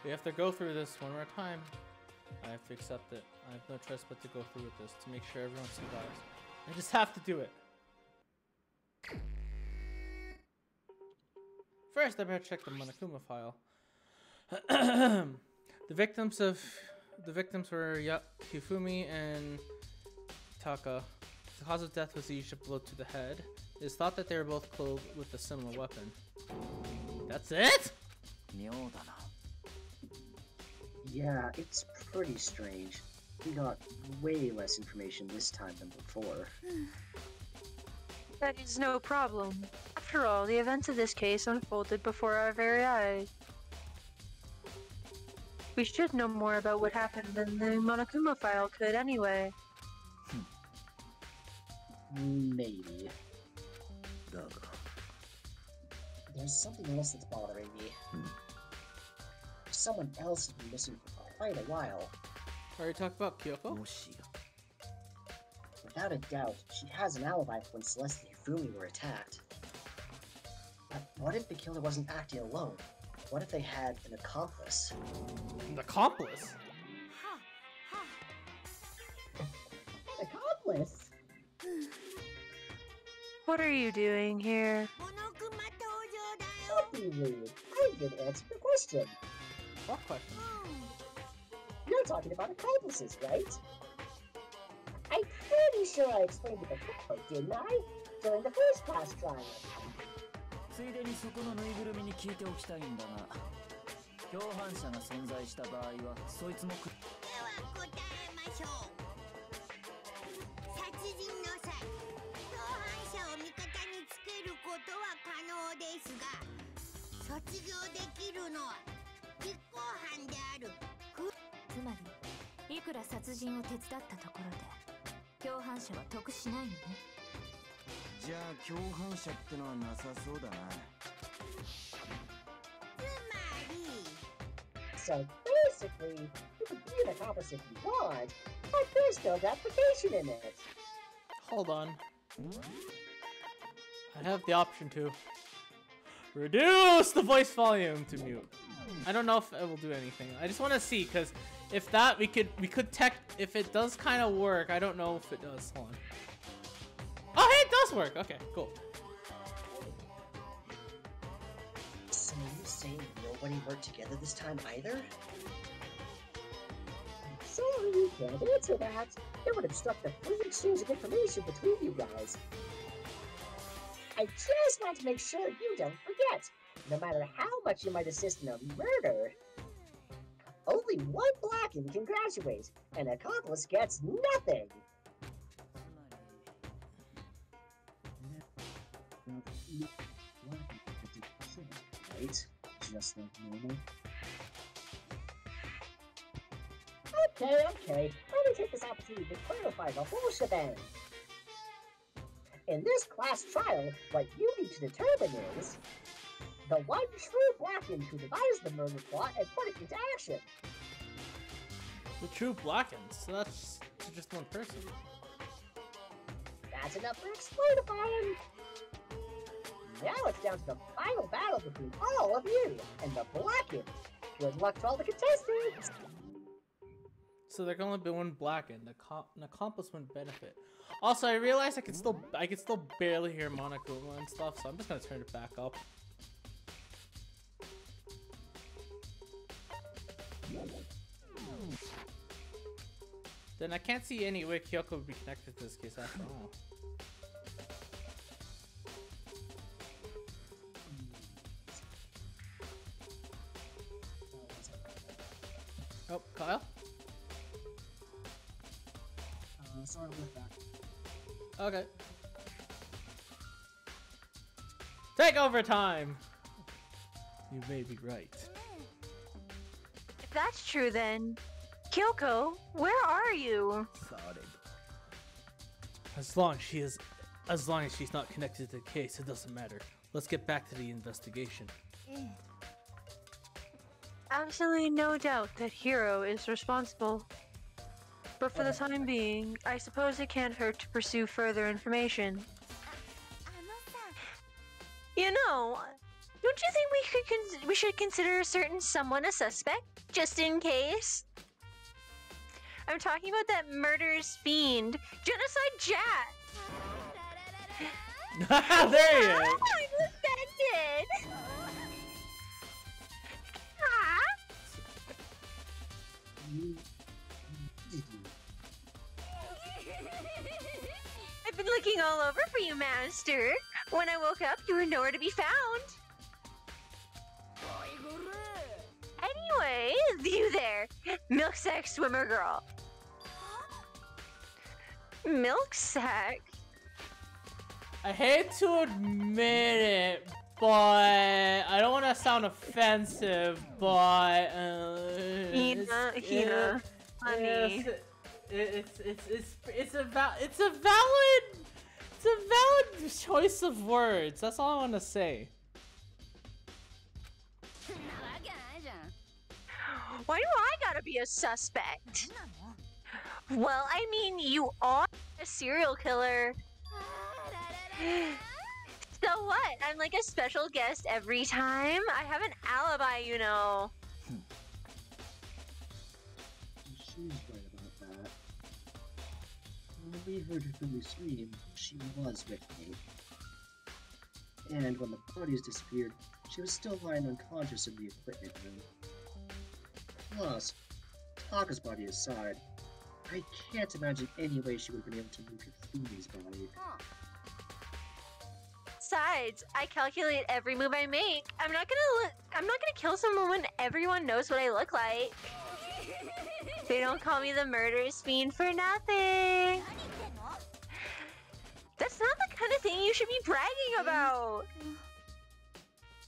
We have to go through this one more time. I have to accept it. I have no choice but to go through with this to make sure everyone survives. I just have to do it. First, I better check the Monokuma file. The victims were Hifumi and Taka. The cause of death was a blow to the head. It is thought that they were both clothed with a similar weapon. That's it? Yeah, it's pretty strange. We got way less information this time than before. That is no problem. After all, the events of this case unfolded before our very eyes. We should know more about what happened than the Monokuma file could anyway. Maybe. There's something else that's bothering me. Someone else has been missing for quite a while. Are you talking about Kyoko? Without a doubt, she has an alibi for when Celeste and Hifumi were attacked. But what if the killer wasn't acting alone? What if they had an accomplice? An accomplice? Accomplice? What are you doing here? Don't be rude. I did answer the question. What question? You're talking about accomplices, right? I'm pretty sure I explained it before, didn't I? During the first class trial. ついでにそこのぬいぐるみに聞いておきたいんだが、共犯者が存在した場合はそいつもでは答えましょう。殺人の際、共犯者を味方につまりいくら殺人を手伝ったところで共犯者は得しないのね。じゃあ共犯者ってのはなさそうだな。 So basically, you can be an accomplice if you want, but there's no application in it. Hold on. I have the option to reduce the voice volume to mute. I don't know if it will do anything. I just want to see, because if that we could if it does kind of work. I don't know if it does. Hold on. Oh, hey, it does work. Okay, cool. So you saying nobody worked together this time either? Sorry, you can't answer that. It would obstruct the free exchange of information between you guys. I just want to make sure you don't forget. No matter how much you might assist in a murder, only one blackened can graduate. An accomplice gets nothing. Right? Just like normal. Okay. Let me take this opportunity to clarify the whole shebang. In this class trial, what you need to determine is the one true Blackened who devised the murder plot and put it into action. The true Blackened. So that's just one person. That's enough for explodifying. Now it's down to the final battle between all of you and the Blackened. Good luck to all the contestants. So there can only be one Blackened. An accomplice wouldn't benefit. Also, I realized I can still barely hear Monokuma and stuff, so I'm just gonna turn it back up. Then I can't see any way Kyoko would be connected to this case after all. Oh, Kyle? Sorry, I'll be back. Okay. Take over time! You may be right. If that's true, then Kyoko, where are you? Sorry. As long as she's not connected to the case, it doesn't matter. Let's get back to the investigation. Absolutely no doubt that Hiro is responsible. But for the time being, I suppose it can't hurt to pursue further information. You know, don't you think we should consider a certain someone a suspect, just in case? I'm talking about that murderous fiend, Genocide Jack! There you go! I'm suspected! I've been looking all over for you, Master. When I woke up, you were nowhere to be found. Anyway, you there, milk sack swimmer girl. Milk sack? I hate to admit it, but I don't want to sound offensive, but Hina, honey. It's a valid choice of words. That's all I want to say. Why do I gotta be a suspect? Well, I mean, you are a serial killer. So what? I'm like a special guest every time? I have an alibi, you know. She's right about that. When we heard her family scream, she was with me. And when the bodies disappeared, she was still lying unconscious in the equipment room. Plus, Taka's body aside, I can't imagine any way she would have been able to move Hifumi's body. Besides, I calculate every move I make. I'm not gonna kill someone when everyone knows what I look like. They don't call me the murderous fiend for nothing. That's not the kind of thing you should be bragging about.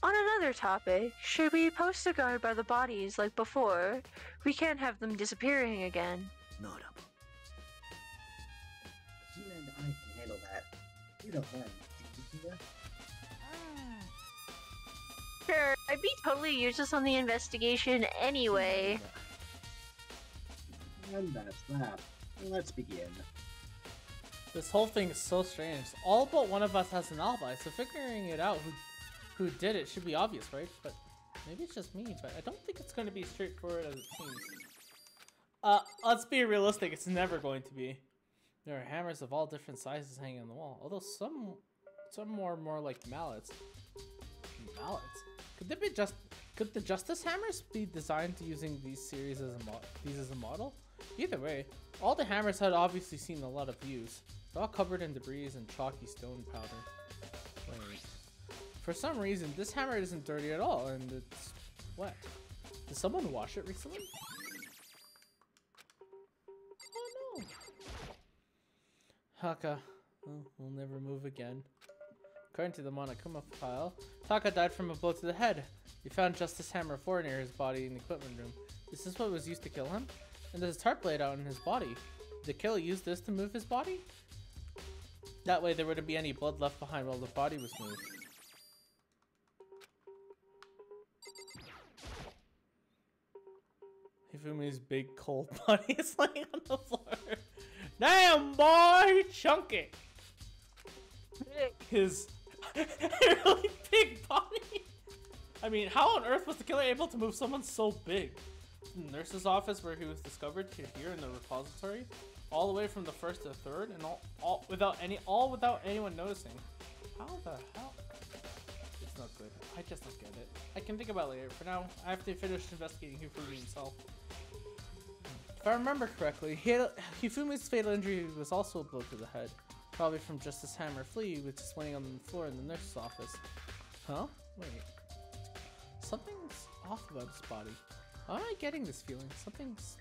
On another topic, should we post a guard by the bodies like before? We can't have them disappearing again. Not Hina and I can handle that. You don't mind, do you, Hina? Sure, I'd be totally useless on the investigation anyway. And that's that. Let's begin. This whole thing is so strange. All but one of us has an alibi, so figuring it out who did it should be obvious, right? But maybe it's just me, but I don't think it's going to be straightforward as it seems. Let's be realistic, it's never going to be. There are hammers of all different sizes hanging on the wall, although some are more like mallets. Mallets? Could the Justice hammers be designed to using these series as a model? Either way, all the hammers had obviously seen a lot of use. They're all covered in debris and chalky stone powder. Wait. For some reason, this hammer isn't dirty at all, and it's wet. Did someone wash it recently? Oh no! Haka. Oh, we'll never move again. According to the Monokuma file, Taka died from a blow to the head. We found Justice Hammer 4 near his body in the equipment room. Is this what was used to kill him? And there's a tarp laid out in his body. Did the killer use this to move his body? That way there wouldn't be any blood left behind while the body was moved. Hifumi's big cold body is laying on the floor. Damn boy, chunky! His really big body. I mean, how on earth was the killer able to move someone so big? From the nurse's office where he was discovered to here in the repository, all the way from the first to the third, and all without anyone noticing. How the hell? It's not good. I just don't get it. I can think about it later. For now, I have to finish investigating Hifumi himself. If I remember correctly, Hifumi's fatal injury was also a blow to the head. Probably from Justice Hammer Flea, which is laying on the floor in the nurse's office. Huh? Wait. Something's off about his body. How am I getting this feeling? Something's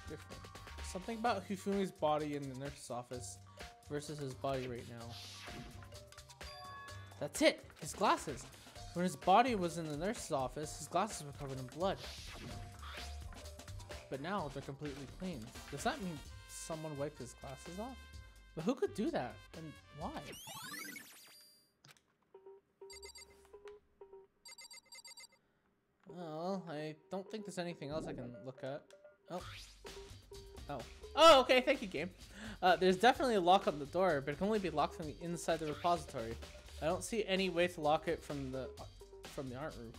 different. Something about Hifumi's body in the nurse's office versus his body right now. That's it! His glasses! When his body was in the nurse's office, his glasses were covered in blood. But now they're completely clean. Does that mean someone wiped his glasses off? But who could do that? And why? Well, I don't think there's anything else I can look at. Oh, okay, thank you, game. There's definitely a lock on the door, but it can only be locked from the inside the repository. I don't see any way to lock it from the art room.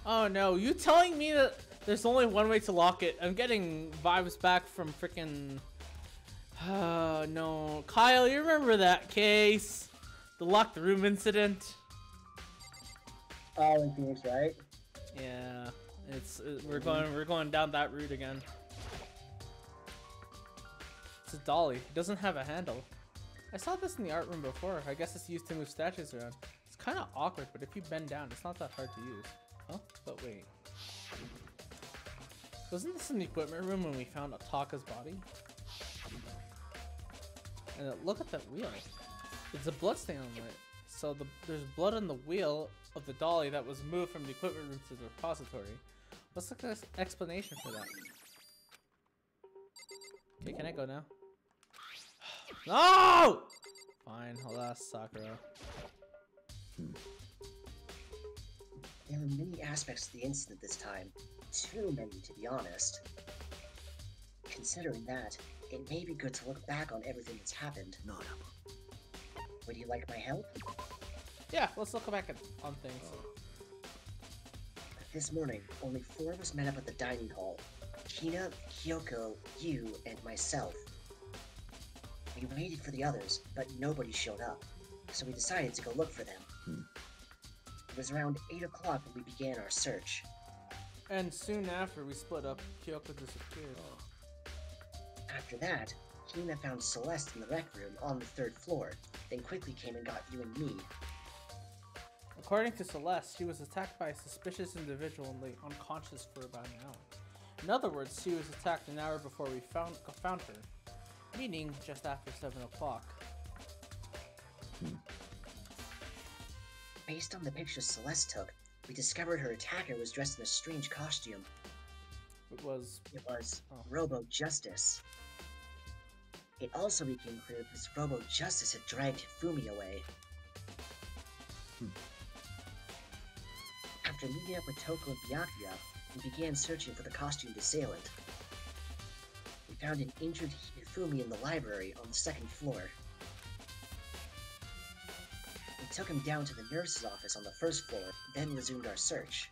Oh no, you telling me that there's only one way to lock it? I'm getting vibes back from freaking... Oh no. Kyle, you remember that case? The locked room incident? Oh, in Phoenix, right? Yeah, we're going down that route again. It's a dolly. It doesn't have a handle. I saw this in the art room before. I guess it's used to move statues around. It's kind of awkward, but if you bend down, it's not that hard to use. Huh? But wait. Wasn't this in the equipment room when we found Ataka's body? And look at that wheel. It's a blood stain on it. So there's blood on the wheel of the dolly that was moved from the equipment room to the repository. What's the explanation for that? Okay, can I go now? No! Fine, I'll ask Sakura. There are many aspects to the incident this time. Too many, to be honest. Considering that, it may be good to look back on everything that's happened. Would you like my help? Yeah, let's look back on things. This morning, only 4 of us met up at the dining hall. Hina, Kyoko, you, and myself. We waited for the others, but nobody showed up, so we decided to go look for them. It was around 8 o'clock when we began our search. And soon after we split up, Kyoko disappeared. After that, Hina found Celeste in the rec room on the 3rd floor, then quickly came and got you and me. According to Celeste, she was attacked by a suspicious individual and lay unconscious for about an hour. In other words, she was attacked an hour before we found her, meaning just after 7 o'clock. Based on the pictures Celeste took, we discovered her attacker was dressed in a strange costume. It was Robo Justice. It also became clear that this Robo Justice had dragged Hifumi away. After meeting up with Toko and Byakuya, we began searching for the costumed assailant. We found an injured Hifumi in the library on the 2nd floor. We took him down to the nurse's office on the 1st floor, then resumed our search.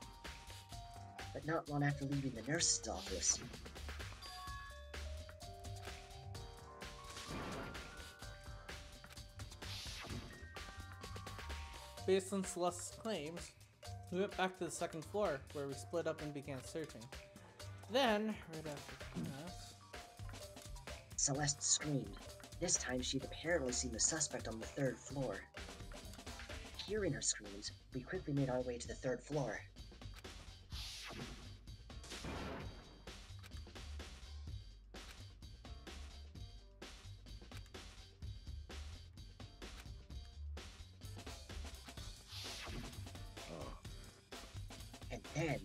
But not long after leaving the nurse's office, based on Celeste's claims, we went back to the 2nd floor, where we split up and began searching. Then, right after that, Celeste screamed. This time she'd apparently seen the suspect on the 3rd floor. Hearing her screams, we quickly made our way to the 3rd floor. And then...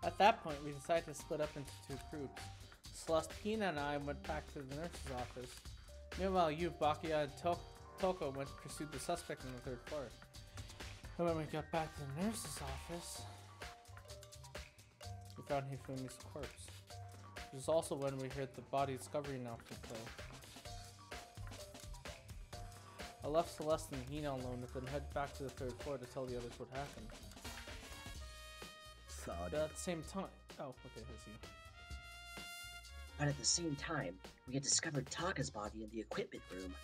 at that point, we decided to split up into 2 groups. Celestina and I went back to the nurse's office. Meanwhile, you, Bakuya, and Toko went to pursue the suspect on the 3rd floor. And when we got back to the nurse's office, we found Hifumi's corpse. It was also when we heard the body discovery announcement play. I left Celeste and Hina alone and then headed back to the 3rd floor to tell the others what happened. But at the same time... Oh, okay, here's you. But at the same time, we had discovered Taka's body in the equipment room.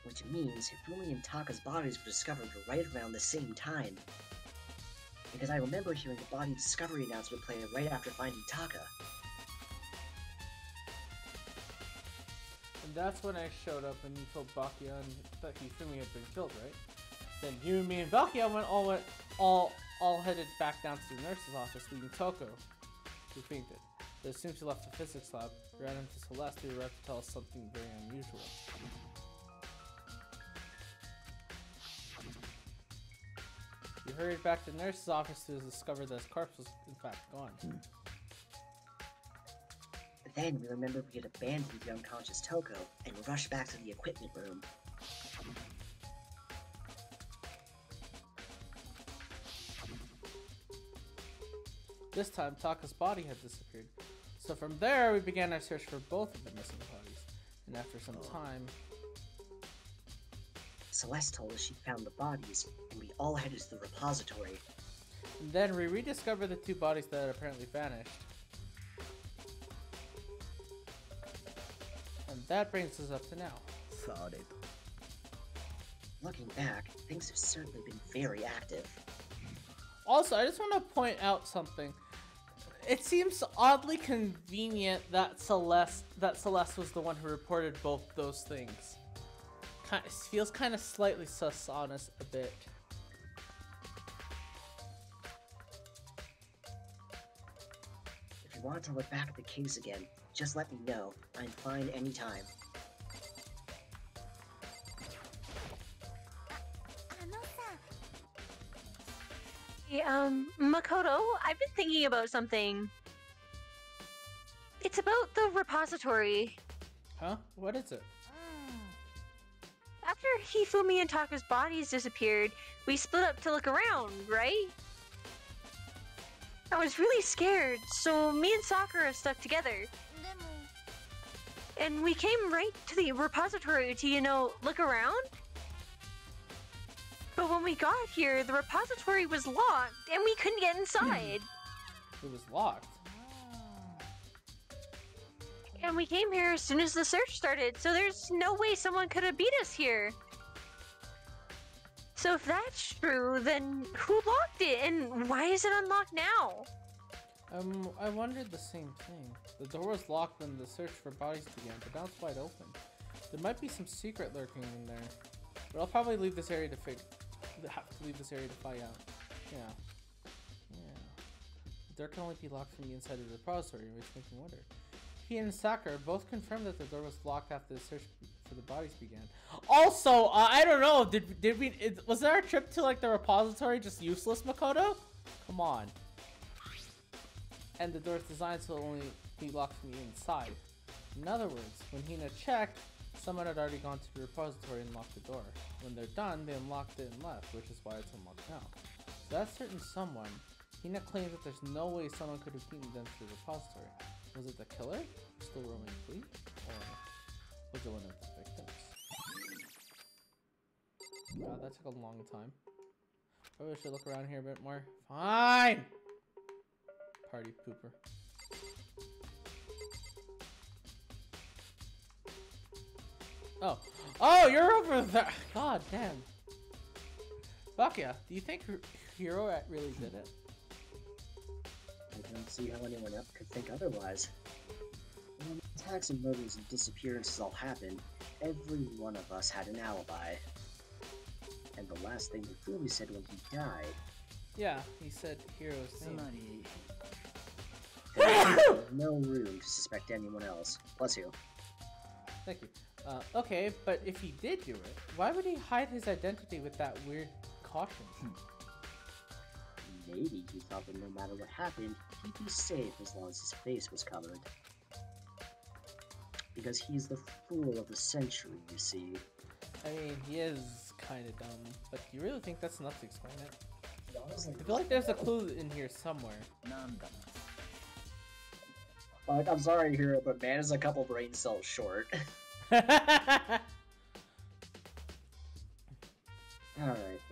Which means Hifumi and Taka's bodies were discovered right around the same time. Because I remember hearing the body discovery announcement play right after finding Taka. And that's when I showed up and you told Bakuya that Hifumi had been killed, right? Then you, me, and Bakuya all headed back down to the nurse's office, leaving Toko, who fainted. But as soon as she left the physics lab, we ran into Celeste, who arrived to tell us something very unusual. We hurried back to the nurse's office to discover that his corpse was in fact gone. Then we remembered we had abandoned the unconscious Toko and rushed back to the equipment room. This time, Taka's body had disappeared. So from there, we began our search for both of the missing bodies. And after some time... Celeste told us she'd found the bodies, and we all headed to the repository. And then we rediscovered the 2 bodies that had apparently vanished. And that brings us up to now. Looking back, things have certainly been very active. Also, I just want to point out something. It seems oddly convenient that Celeste was the one who reported both those things. It feels kind of slightly sus on us a bit. If you want to look back at the case again, just let me know. I'm fine anytime. Hey, Makoto, I've been thinking about something. It's about the repository. Huh? What is it? After Hifumi and Taka's bodies disappeared, we split up to look around, right? I was really scared, so me and Sakura stuck together. And we came right to the repository to, you know, look around. But when we got here, the repository was locked, and we couldn't get inside. It was locked. And we came here as soon as the search started, so there's no way someone could have beat us here. So if that's true, then who locked it, and why is it unlocked now? I wondered the same thing. The door was locked when the search for bodies began, but now it's wide open. There might be some secret lurking in there. But I'll probably leave this area to have to leave this area to find out. Yeah. The door can only be locked from the inside of the repository, which makes me wonder. He and Sakura both confirmed that the door was locked after the search for the bodies began. Also, I don't know, was our trip to like the repository just useless, Makoto? Come on. And the door is designed so it'll only be locked from the inside. In other words, when Hina checked, someone had already gone to the repository and locked the door. When they're done, they unlocked it and left, which is why it's unlocked now. So that certain someone, Hina claims that there's no way someone could have beaten them to the repository. Was it the killer, still roaming free, or was it one of the victims? God, that took a long time. Probably should look around here a bit more. Fine! Party pooper. Oh, you're over there! God damn. Fuck yeah. Do you think Hiro really did it? I don't see how anyone else could think otherwise. When attacks and murders and disappearances all happened, every one of us had an alibi. And the last thing Hifumi said when he died... Yeah, he said Hiro's name. There's no room to suspect anyone else. Bless you. Thank you. Okay, but if he did do it, why would he hide his identity with that weird caution? Maybe he thought that no matter what happened, he'd be safe as long as his face was covered. Because he's the fool of the century, you see. I mean, he is kind of dumb, but do you really think that's enough to explain it? I feel like there's a clue in here somewhere. I'm sorry to hear it, but man is a couple brain cells short. Alright,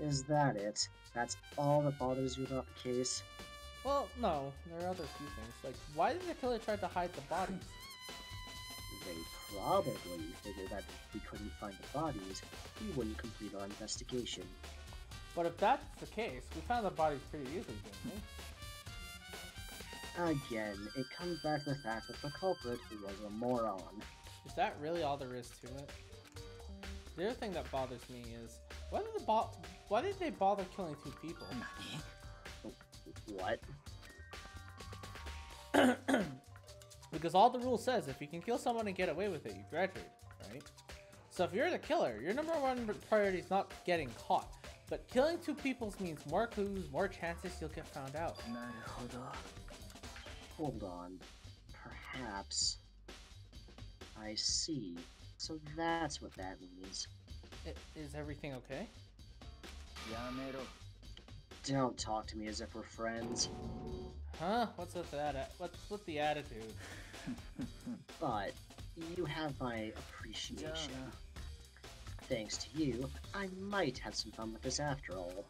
is that it? That's all that bothers you about the case? Well, no, there are other few things. Like, why did the killer try to hide the bodies? They probably figured that if we couldn't find the bodies, we wouldn't complete our investigation. But if that's the case, we found the bodies pretty easily, didn't we? Again, it comes back to the fact that the culprit was a moron. Is that really all there is to it? The other thing that bothers me is, why did they bother killing two people? What? Because all the rule says, if you can kill someone and get away with it, you graduate, right? So if you're the killer, your number one priority is not getting caught. But killing two people means more clues, more chances you'll get found out. Hold on. Perhaps. I see. So that's what that means. Is everything okay? Don't talk to me as if we're friends. Huh? What's with that? What's with the attitude? But you have my appreciation. Thanks to you, I might have some fun with this after all.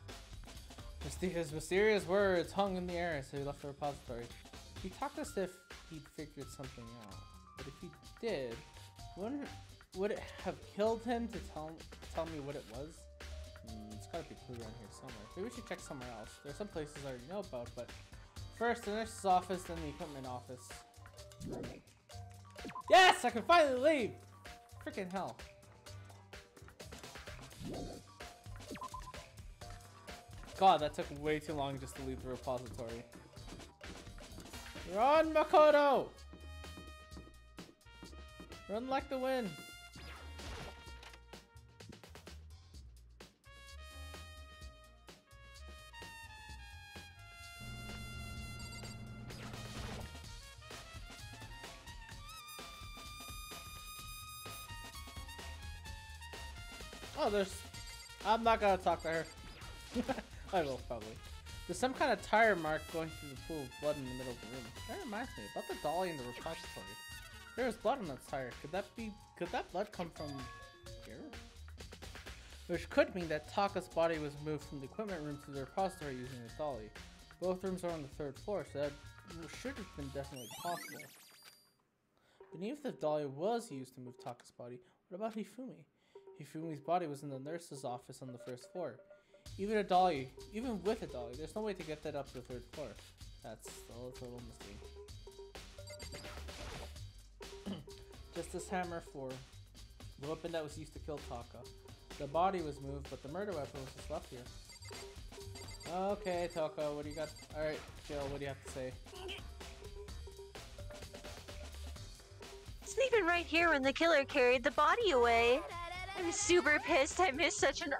His mysterious words hung in the air as he left the repository. He talked as if he'd figured something out. But if he did, would it have killed him to tell me what it was? It's gotta be a clue around here somewhere. Maybe we should check somewhere else. There's some places I already know about, but first the nurse's office, then the equipment office. Yes! I can finally leave! Freaking hell. God, that took way too long just to leave the repository. Run, Makoto! Run like the wind! Oh, I'm not gonna talk to her. I will, probably. There's some kind of tire mark going through the pool of blood in the middle of the room. That reminds me about the dolly in the repository. There was blood on that tire. Could that blood come from here? Which could mean that Taka's body was moved from the equipment room to the repository using the dolly. Both rooms are on the 3rd floor, so that should have been definitely possible. But even if the dolly was used to move Taka's body, what about Hifumi? Hifumi's body was in the nurse's office on the 1st floor. Even with a dolly, there's no way to get that up to the 3rd floor. That's a little mystery. Justice Hammer 4. The weapon that was used to kill Taka. The body was moved, but the murder weapon was just left here. Okay, Taka, what do you got? Alright, Jill, what do you have to say? It's even right here when the killer carried the body away. I'm super pissed I missed such an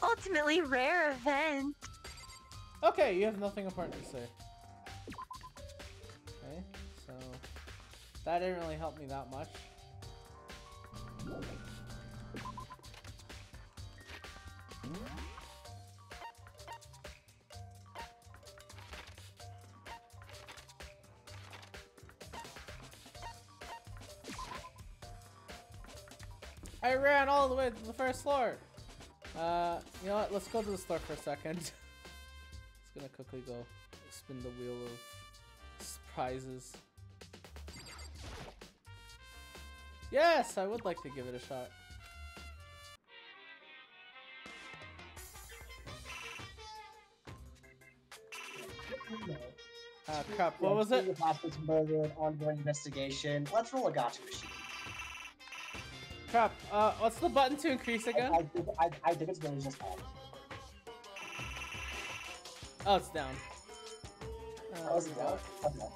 ultimately rare event. Okay, you have nothing important to say. Okay, so that didn't really help me that much. I ran all the way to the first floor. You know what? Let's go to the store for a second. Just gonna quickly go spin the wheel of surprises. Yes, I would like to give it a shot. Crap, what was it? Murder, ongoing investigation. Let's roll a gotcha machine. Crap, what's the button to increase again? I think it's really just on. Oh, it's down. Oh, is it down? Okay.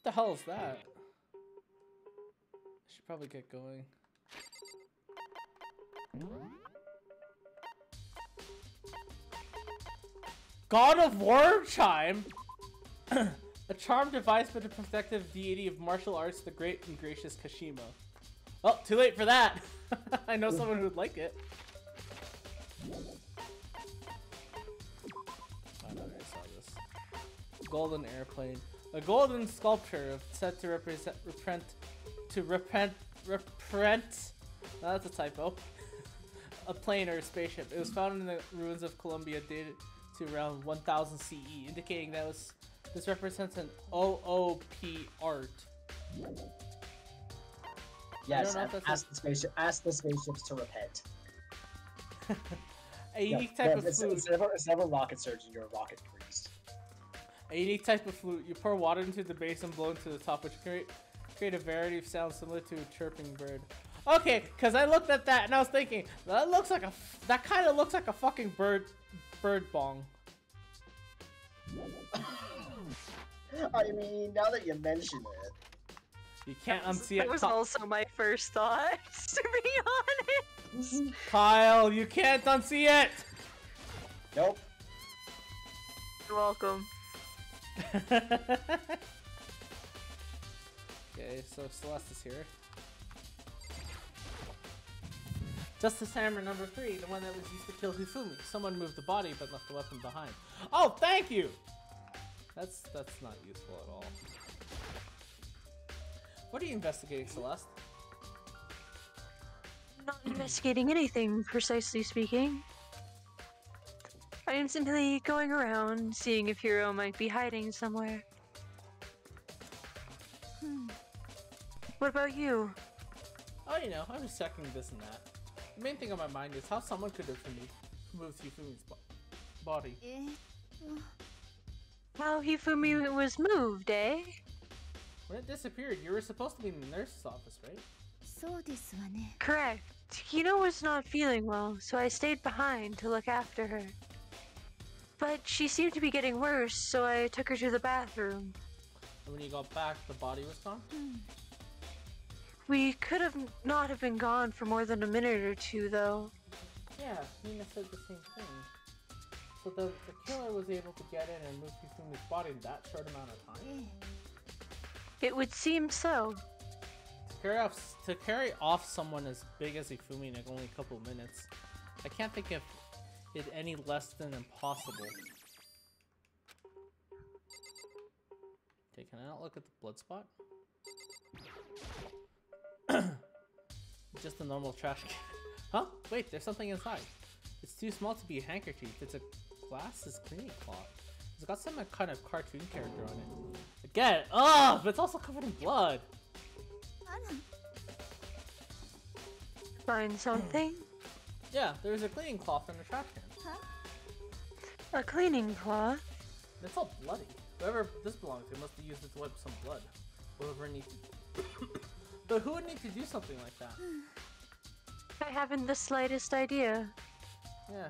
What the hell is that? I should probably get going. God of War chime? A charm devised by the protective deity of martial arts, the great and gracious Kashima. Well, too late for that. I know someone who would like it. I know I saw this. Golden airplane. A golden sculpture set to represent, no, that's a typo. A plane or a spaceship. It was found in the ruins of Colombia, dated to around 1000 CE, indicating that this represents an OOP art. Yes, ask the spaceships to repent. A unique type of food. Instead of a rocket surgeon, you're a rocket priest. A unique type of flute. You pour water into the base and blow into the top, which create a variety of sounds similar to a chirping bird. Okay, because I looked at that and I was thinking that kind of looks like a fucking bird bong. I mean, now that you mention it, you can't unsee it. That was also my first thought, to be honest. Kyle, you can't unsee it. Nope. You're welcome. Okay, so Celeste is here. Justice Hammer number 3, the one that was used to kill Hifumi. Someone moved the body but left the weapon behind. Oh, thank you! That's not useful at all. What are you investigating, Celeste? I'm not investigating anything, precisely speaking. I am simply going around, seeing if Hiro might be hiding somewhere. What about you? Oh, you know, I'm just checking this and that. The main thing on my mind is how someone could have moved Hifumi's body. How Hifumi was moved, eh? When it disappeared, you were supposed to be in the nurse's office, right? Correct. Hino was not feeling well, so I stayed behind to look after her. But she seemed to be getting worse, so I took her to the bathroom. And when you got back, the body was gone? We could have not have been gone for more than a minute or two, though. Yeah, Nina said the same thing. So the killer was able to get in and move Hifumi's body in that short amount of time? It would seem so. To carry off someone as big as Hifumi in only a couple minutes, I can't think of it any less than impossible. Okay, can I not look at the blood spot? Just a normal trash can. Huh? Wait, there's something inside. It's too small to be a handkerchief. It's a glasses cleaning cloth. It's got some kind of cartoon character on it. Again, but it's also covered in blood. Find something? Yeah, there's a cleaning cloth in the trash can. A cleaning cloth? It's all bloody. Whoever this belongs to must have used it to wipe some blood. Whoever needs to... But who would need to do something like that? I haven't the slightest idea. Yeah,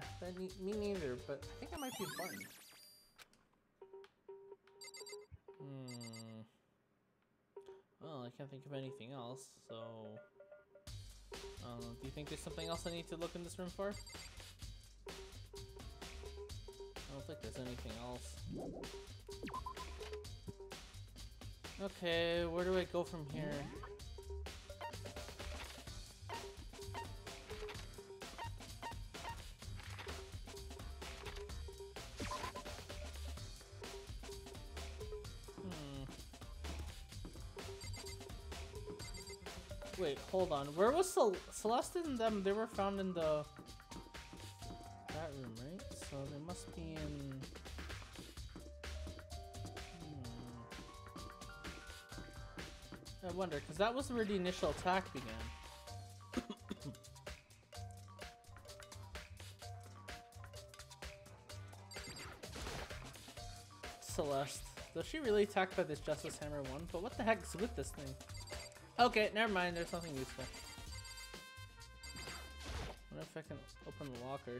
me neither, but I think it might be important. Well, I can't think of anything else, so... do you think there's something else I need to look in this room for? I don't think there's anything else. Okay, where do I go from here? Wait, hold on. Where was Celeste and them? They were found in that room, right? So they must be in... I wonder, because that was where the initial attack began. Celeste. Does she really attack by this Justice Hammer 1? But what the heck is with this thing? Okay, never mind. There's nothing useful. I wonder if I can open the locker.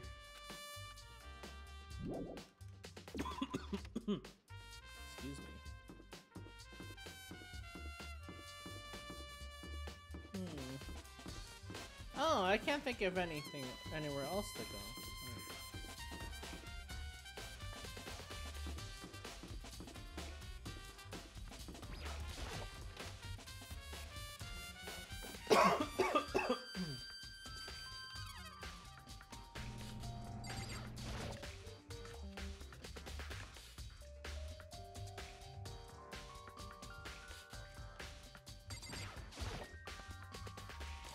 Excuse me. Oh, I can't think of anything anywhere else to go.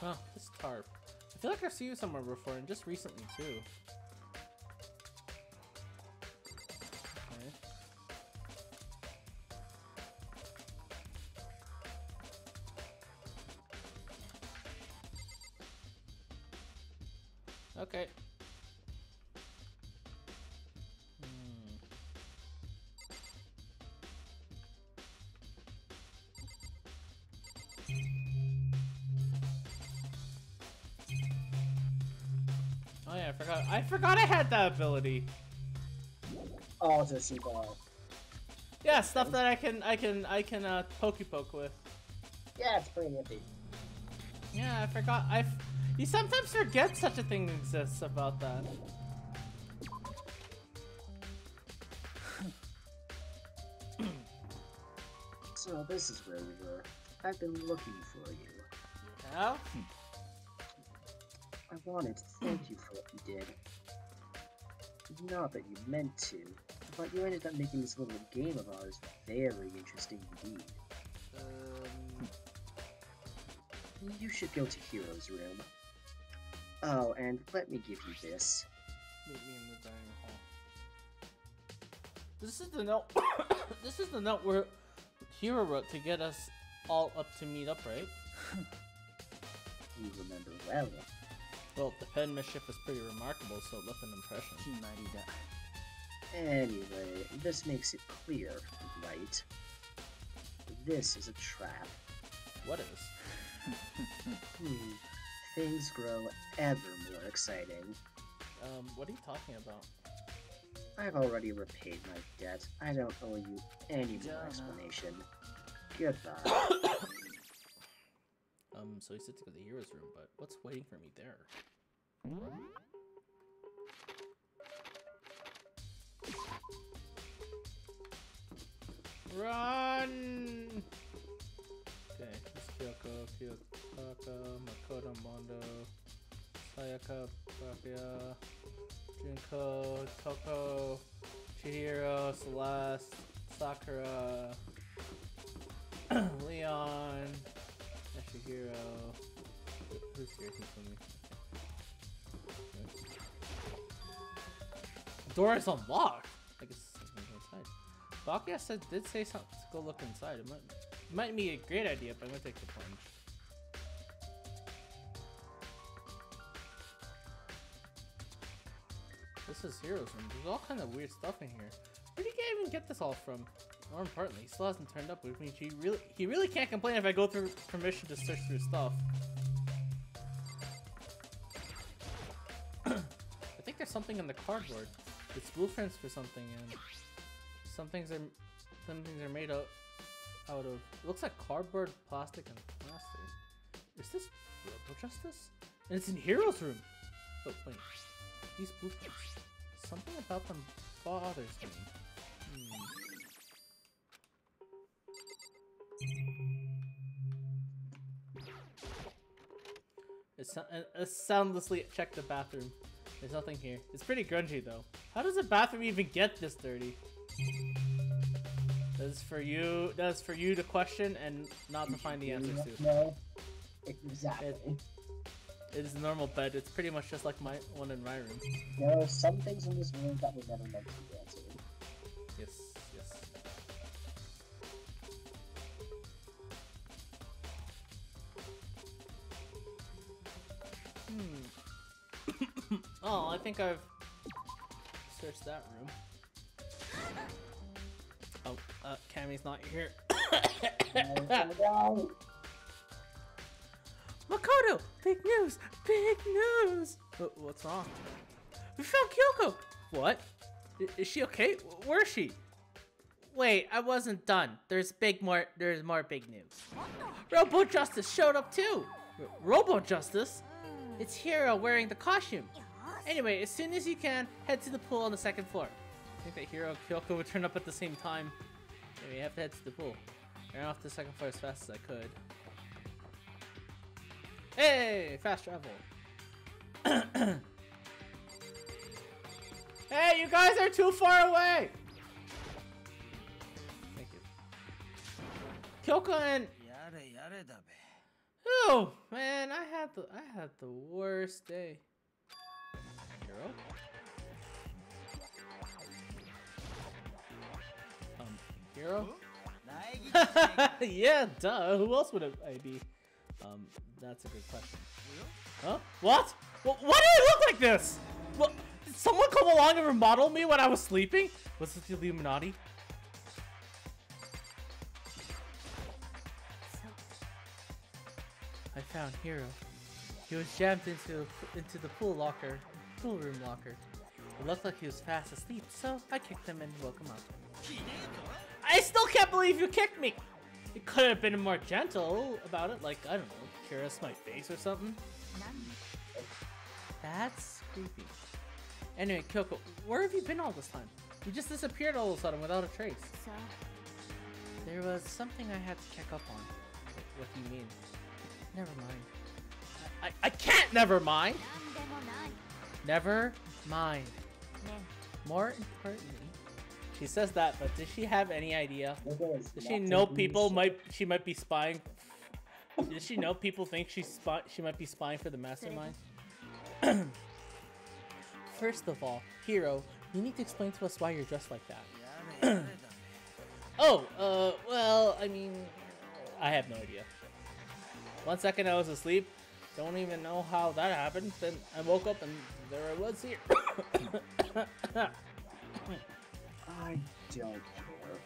Huh, this tarp. I feel like I've seen you somewhere before, and just recently too. Okay. Okay. Oh yeah, I forgot I had that ability. Oh, it's a super. Yeah, stuff that I can poke with. Yeah, it's pretty nifty. Yeah, I forgot. You sometimes forget such a thing exists about that. So this is where we were. I've been looking for you. Yeah? I wanted to thank you for what you did. Not that you meant to, but you ended up making this little game of ours very interesting indeed. You should go to Hero's room. Oh, and let me give you this. Meet me in the dining hall. This is the note. This is the note where Hero wrote to get us all up to meet up, right? You remember well. Well, the penmanship was pretty remarkable, so it left an impression. Anyway, this makes it clear, right? This is a trap. What is? Things grow ever more exciting. What are you talking about? I've already repaid my debt. I don't owe you any more explanation. Goodbye. So he said to go to the hero's room, but what's waiting for me there? Run! Okay, this Kyoko, Kyokaka, Makoto Mondo, Sayaka, Bakuya, Junko, Coco, Chihiro, Celeste, Sakura, Leon, Yashihiro. Who's here? Who's with me? Door is unlocked. I guess I can go inside. Bakuya did say something to go look inside. It might be a great idea, but I'm gonna take the plunge. This is Hero's room. There's all kind of weird stuff in here. Where did he even get this all from? More importantly, he still hasn't turned up, which means he really can't complain if I go through permission to search through stuff. I think there's something on the cardboard. It's blueprints for something, and some things are made out of. It looks like cardboard, plastic, and plastic. Is this Robo Justice? And it's in Hero's room. Oh wait, these blueprints. Something about them bothers me. Soundlessly check the bathroom. There's nothing here. It's pretty grungy though. How does a bathroom even get this dirty? That's for you to question and not to find the answers to. No, exactly. It is a normal bed. It's pretty much just like my one in my room. There are some things in this room that were never meant to be answered. Yes, yes. Oh, I think I've searched that room. Oh, Cammy's not here. Makoto! Big news! Big news! What's wrong? We found Kyoko! What? Is she okay? Where is she? Wait, I wasn't done. There's more big news. Robo Justice showed up too! Robo Justice? It's Hiro wearing the costume. Anyway, as soon as you can, head to the pool on the second floor. I think that Hiro and Kyoko would turn up at the same time. Anyway, we have to head to the pool. I ran off the second floor as fast as I could. Hey, fast travel. Hey, you guys are too far away. Thank you. Kyoko and oh man, I had the worst day. Hiro? Hiro? Yeah, duh. Who else would I be? That's a good question. Huh? What? Why do I look like this? What? Did someone come along and remodel me when I was sleeping? Was this the Illuminati? I found Hiro. He was jammed into the pool room locker. It looked like he was fast asleep, so I kicked him and woke him up. I still can't believe you kicked me! It could have been more gentle about it, like, I don't know, caress my face or something. That's creepy. Anyway, Kyoko, where have you been all this time? You just disappeared all of a sudden without a trace. There was something I had to check up on. What do you mean? Never mind. I can't never mind! Never mind. More importantly, she says that, but does she have any idea? Does she know she might be spying? Does she know people think she might be spying for the mastermind? First of all, Hiro, you need to explain to us why you're dressed like that. Well, I mean, I have no idea. 1 second I was asleep, don't even know how that happened, then I woke up and there I was here. I don't care.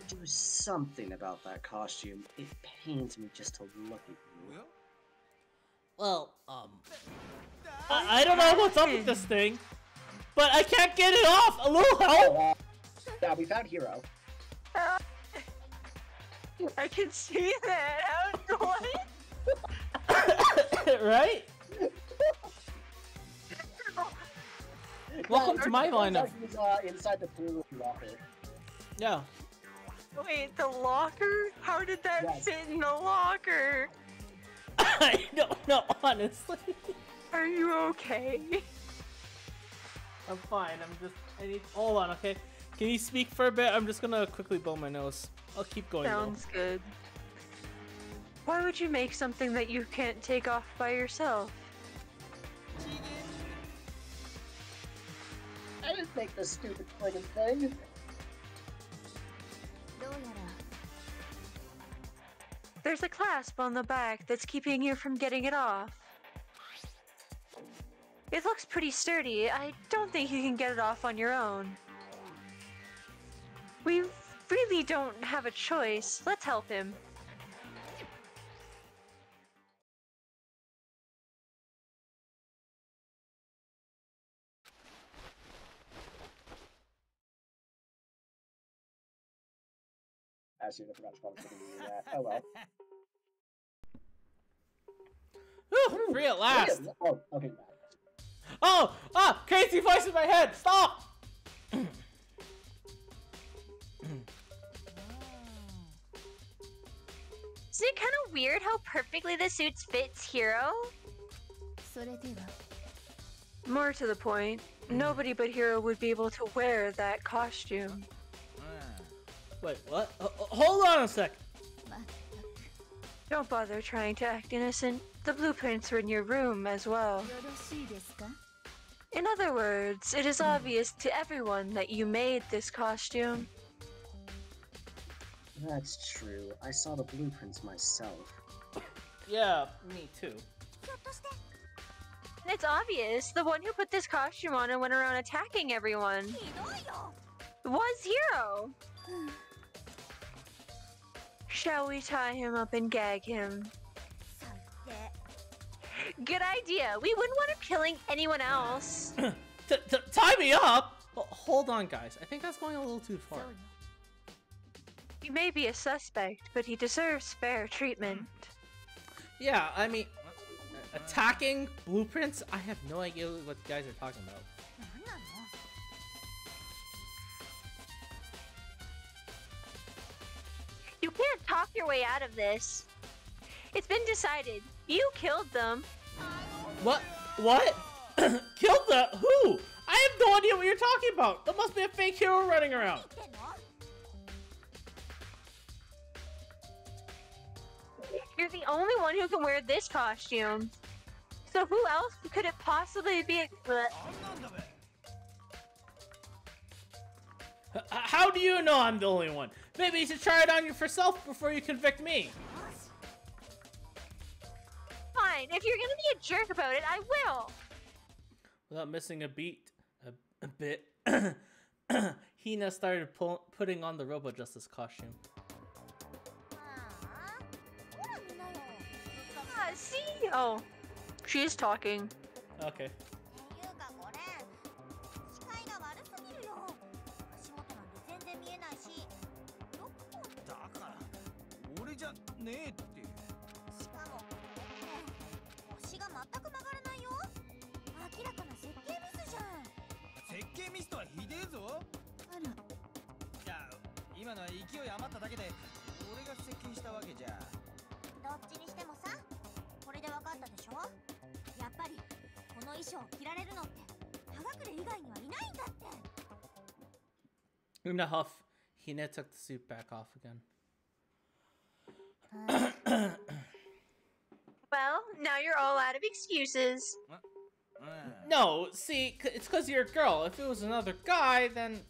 Do something about that costume. It pains me just to look at you. Well, I don't know what's up with this thing, but I can't get it off! A little help! Yeah, we found Hiro. I can see that! How what? Right? Welcome to my lineup. He's inside the pool locker. Yeah. Wait, the locker? How did that fit in the locker? I don't know, honestly. Are you okay? I'm fine. I need. Hold on, okay? Can you speak for a bit? I'm just gonna quickly blow my nose. I'll keep going. Sounds good. Why would you make something that you can't take off by yourself? I didn't make this stupid friggin' thing. There's a clasp on the back that's keeping you from getting it off. It looks pretty sturdy. I don't think you can get it off on your own. We really don't have a choice. Let's help him. Actually, I forgot to call that. Oh well. Whew, free at last. Oh, okay. Oh! Ah! Crazy voice in my head! Stop! Isn't it kind of weird how perfectly the suits fits Hiro? More to the point, nobody but Hiro would be able to wear that costume. Wait, what? Hold on a sec. Don't bother trying to act innocent. The blueprints were in your room as well. In other words, it is obvious to everyone that you made this costume. That's true. I saw the blueprints myself. Yeah, me too. And it's obvious. The one who put this costume on and went around attacking everyone was Hiro. Shall we tie him up and gag him? Good idea. We wouldn't want him killing anyone else. Tie me up? Hold on, guys. I think that's going a little too far. He may be a suspect, but he deserves fair treatment. Yeah, I mean, attacking blueprints? I have no idea what you guys are talking about. You can't talk your way out of this. It's been decided. You killed them. What? What? Killed the who? I have no idea what you're talking about. There must be a fake hero running around. You're the only one who can wear this costume. So who else could it possibly be? How do you know I'm the only one? Maybe you should try it on you yourself before you convict me. Fine, if you're gonna be a jerk about it, I will. Without missing a beat, a bit, Hina started putting on the Robo Justice costume. See? Oh, she's talking. Okay. In a huff, Hina took the suit back off again. Well, now you're all out of excuses. No, see, it's because you're a girl. If it was another guy, then...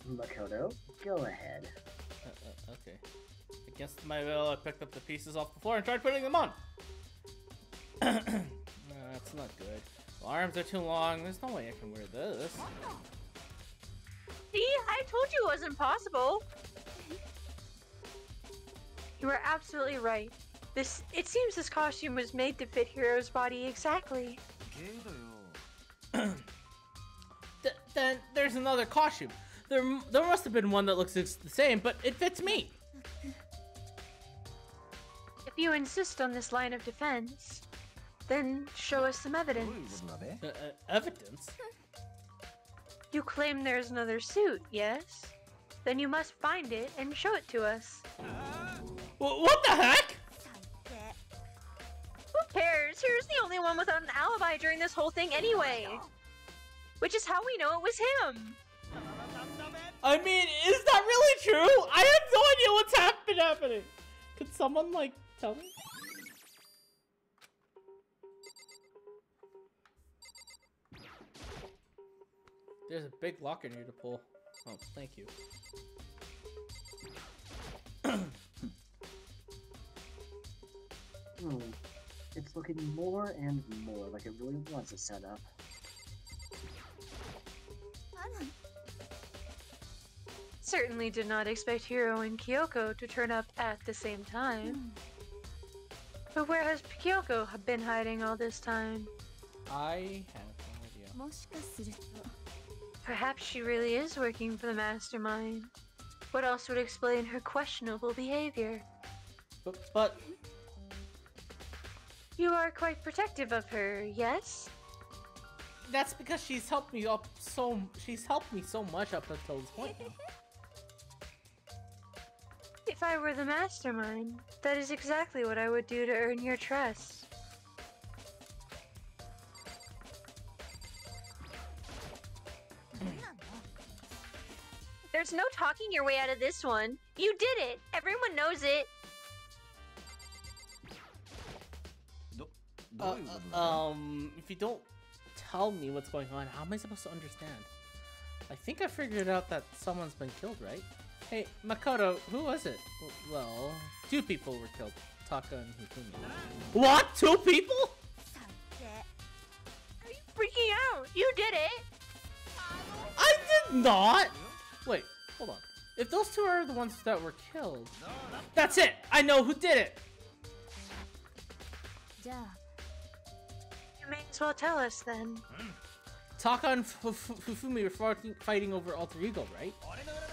Makoto, go ahead. Okay. Against my will, I picked up the pieces off the floor and tried putting them on. That's not good. The arms are too long. There's no way I can wear this. See, I told you it wasn't possible. You are absolutely right. It seems this costume was made to fit Hiro's body exactly. Then there's another costume. There must have been one that looks the same, but it fits me. If you insist on this line of defense, then show us some evidence. Evidence? You claim there's another suit, yes? Then you must find it and show it to us. What the heck? Who cares? Here's the only one without an alibi during this whole thing anyway. which is how we know it was him. I mean, is that really true? I have no idea what's happening. Could someone, like, tell me? There's a big locker near to pull. Oh, thank you. It's looking more and more like it really wants a setup. Certainly did not expect Hiro and Kyoko to turn up at the same time. But where has Kyoko been hiding all this time? I have no idea. Perhaps she really is working for the mastermind. What else would explain her questionable behavior? But you are quite protective of her, yes? that's because she's helped me so much up until this point now. If I were the mastermind, that is exactly what I would do to earn your trust. There's no talking your way out of this one. You did it! Everyone knows it! If you don't tell me what's going on, how am I supposed to understand? I think I figured out that someone's been killed, right? Hey, Makoto, who was it? Well, 2 people were killed. Taka and Hifumi. What? 2 people? Are you freaking out? You did it! I did not! Wait, hold on. If those 2 are the ones that were killed... That's it! I know who did it! You may as well tell us then. Taka and Fufumi were fighting over Alter Ego, right?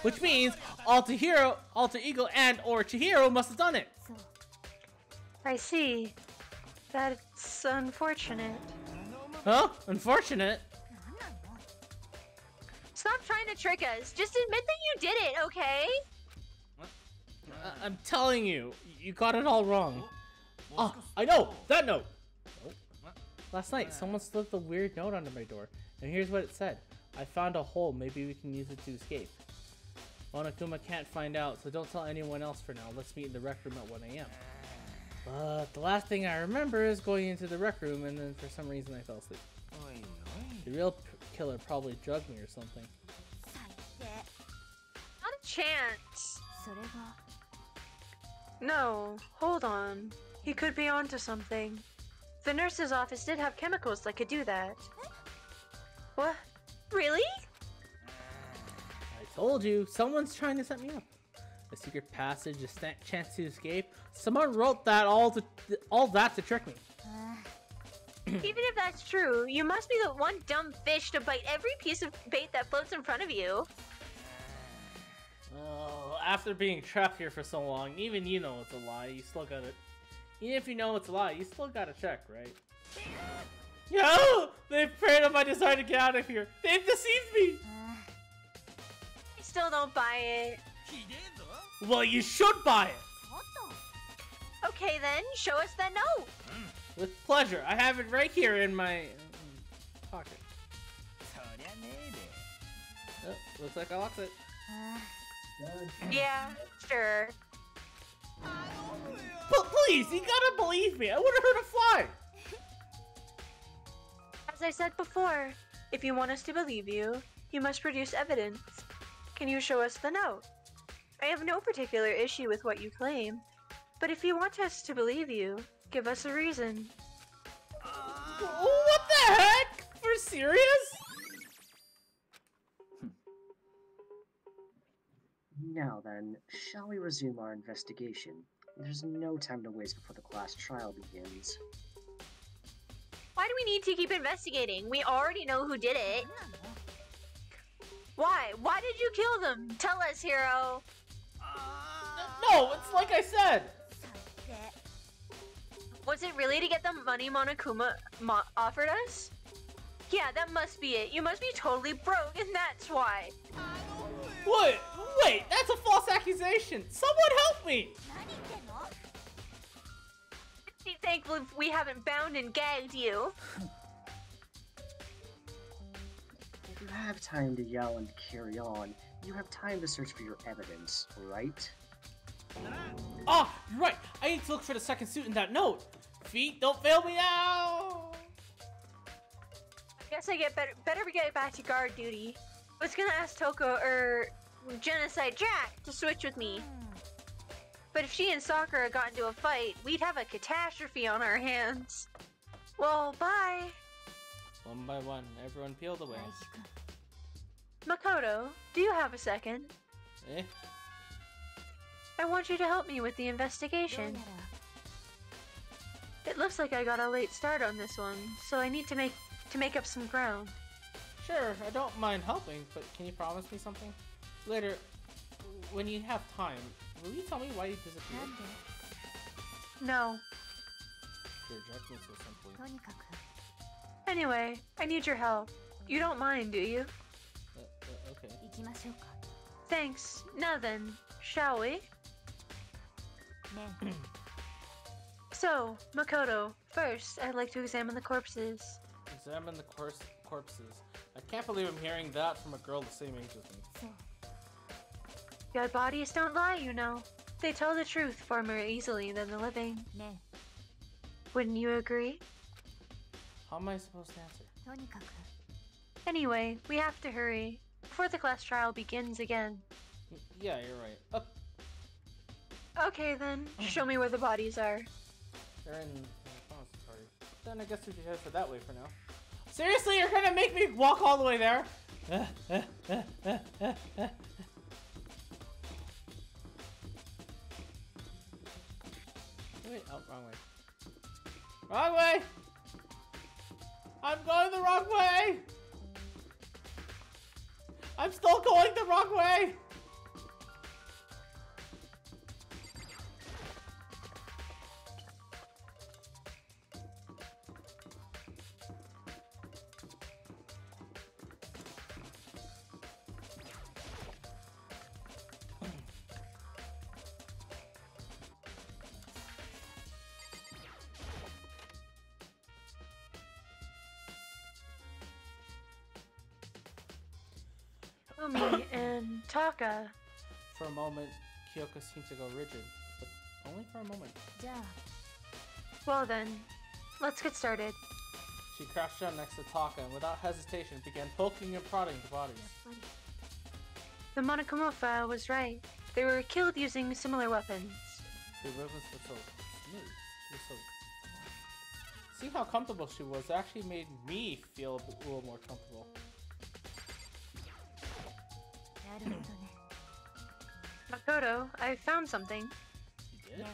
Which means Alter Ego and or Chihiro must have done it. I see. That's unfortunate. Huh? Unfortunate? Stop trying to trick us. Just admit that you did it, okay? I'm telling you, you got it all wrong. Ah, I know! That note! Last night, someone slipped a weird note under my door, and here's what it said. I found a hole, maybe we can use it to escape. Monokuma can't find out, so don't tell anyone else for now. Let's meet in the rec room at 1 AM. But the last thing I remember is going into the rec room, and then for some reason I fell asleep. The real killer probably drugged me or something. Not a chance. No, hold on. He could be onto something. The nurse's office did have chemicals that could do that. What? Really? I told you, someone's trying to set me up. A secret passage, a chance to escape. Someone wrote that all that to trick me. Even if that's true, you must be the one dumb fish to bite every piece of bait that floats in front of you. Oh, after being trapped here for so long, even you know it's a lie. You still gotta... Even if you know it's a lie, you still gotta check, right? Yo! They've preyed on my desire to get out of here. They've deceived me! I still don't buy it. Well, you should buy it! Okay then, show us that note! With pleasure. I have it right here in my pocket. Oh, looks like I locked it. Yeah, sure. But please, you gotta believe me. I wouldn't hurt a fly. As I said before, if you want us to believe you, you must produce evidence. Can you show us the note? I have no particular issue with what you claim, but if you want us to believe you, give us a reason. What the heck? For serious? Now then, shall we resume our investigation? There's no time to waste before the class trial begins. Why do we need to keep investigating? We already know who did it. Why? Why did you kill them? Tell us, Hiro. No, it's like I said. Was it really to get the money Monokuma offered us? Yeah, that must be it. You must be totally broke, and that's why. What? Wait, that's a false accusation. Someone help me. Be thankful if we haven't bound and gagged you. have time to yell and carry on. You have time to search for your evidence, right? Ah, you're right. I need to look for the second suit in that note. Feet, don't fail me now. I guess I better get back to guard duty. I was gonna ask Toko or Genocide Jack to switch with me. But if she and Sakura got into a fight, we'd have a catastrophe on our hands. Well, bye. One by one, everyone peeled away. Makoto, do you have a second? Eh? I want you to help me with the investigation. It looks like I got a late start on this one, so I need to make up some ground. Sure, I don't mind helping, but can you promise me something? Later, when you have time, will you tell me why you disappeared? No. You're rejecting so simply. Anyway, I need your help. You don't mind, do you? Okay. Thanks. Now then, shall we? So, Makoto, first, I'd like to examine the corpses. Examine the corpses. I can't believe I'm hearing that from a girl the same age as me. Dead bodies don't lie, you know. They tell the truth far more easily than the living. Wouldn't you agree? How am I supposed to answer? Anyway, we have to hurry, before the class trial begins again. Yeah, you're right. Okay then, show me where the bodies are. They're in the repository. Then I guess we should head for that way for now. Seriously, you're gonna make me walk all the way there? Wait, oh, wrong way. Wrong way! I'm going the wrong way! I'm still going the wrong way! Umi and Taka. For a moment, Kyoko seemed to go rigid, but only for a moment. Well then, let's get started. She crouched down next to Taka and without hesitation began poking and prodding the bodies. The Monokumofa was right. They were killed using similar weapons. The movements were so smooth. She was so... Seeing how comfortable she was actually made me feel a little more comfortable. Makoto, I found something. You did?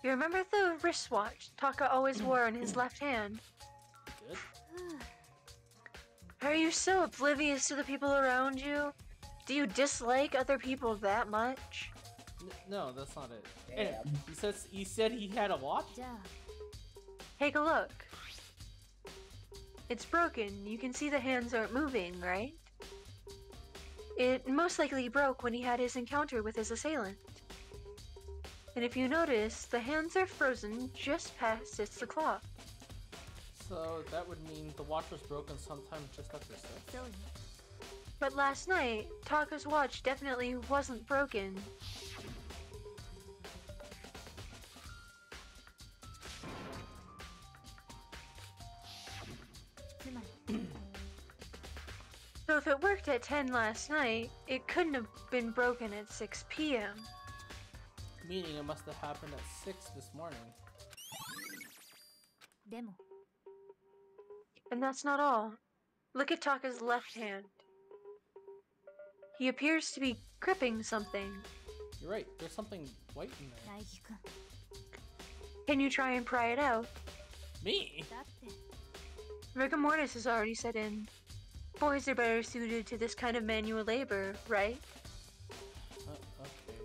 You remember the wristwatch Taka always wore in his left hand? Good. Are you so oblivious to the people around you? Do you dislike other people that much? No, that's not it. Anyway, he said he had a watch? Take a look. It's broken. You can see the hands aren't moving, right? It most likely broke when he had his encounter with his assailant. And if you notice, the hands are frozen just past its the clock. So that would mean the watch was broken sometime just after 6. But last night, Taka's watch definitely wasn't broken. So if it worked at 10 last night, it couldn't have been broken at 6 p.m. Meaning it must have happened at 6 this morning. And that's not all. Look at Taka's left hand. He appears to be gripping something. You're right, there's something white in there. Can you try and pry it out? Me? Rigor mortis has already set in. Boys are better suited to this kind of manual labor, right? Okay.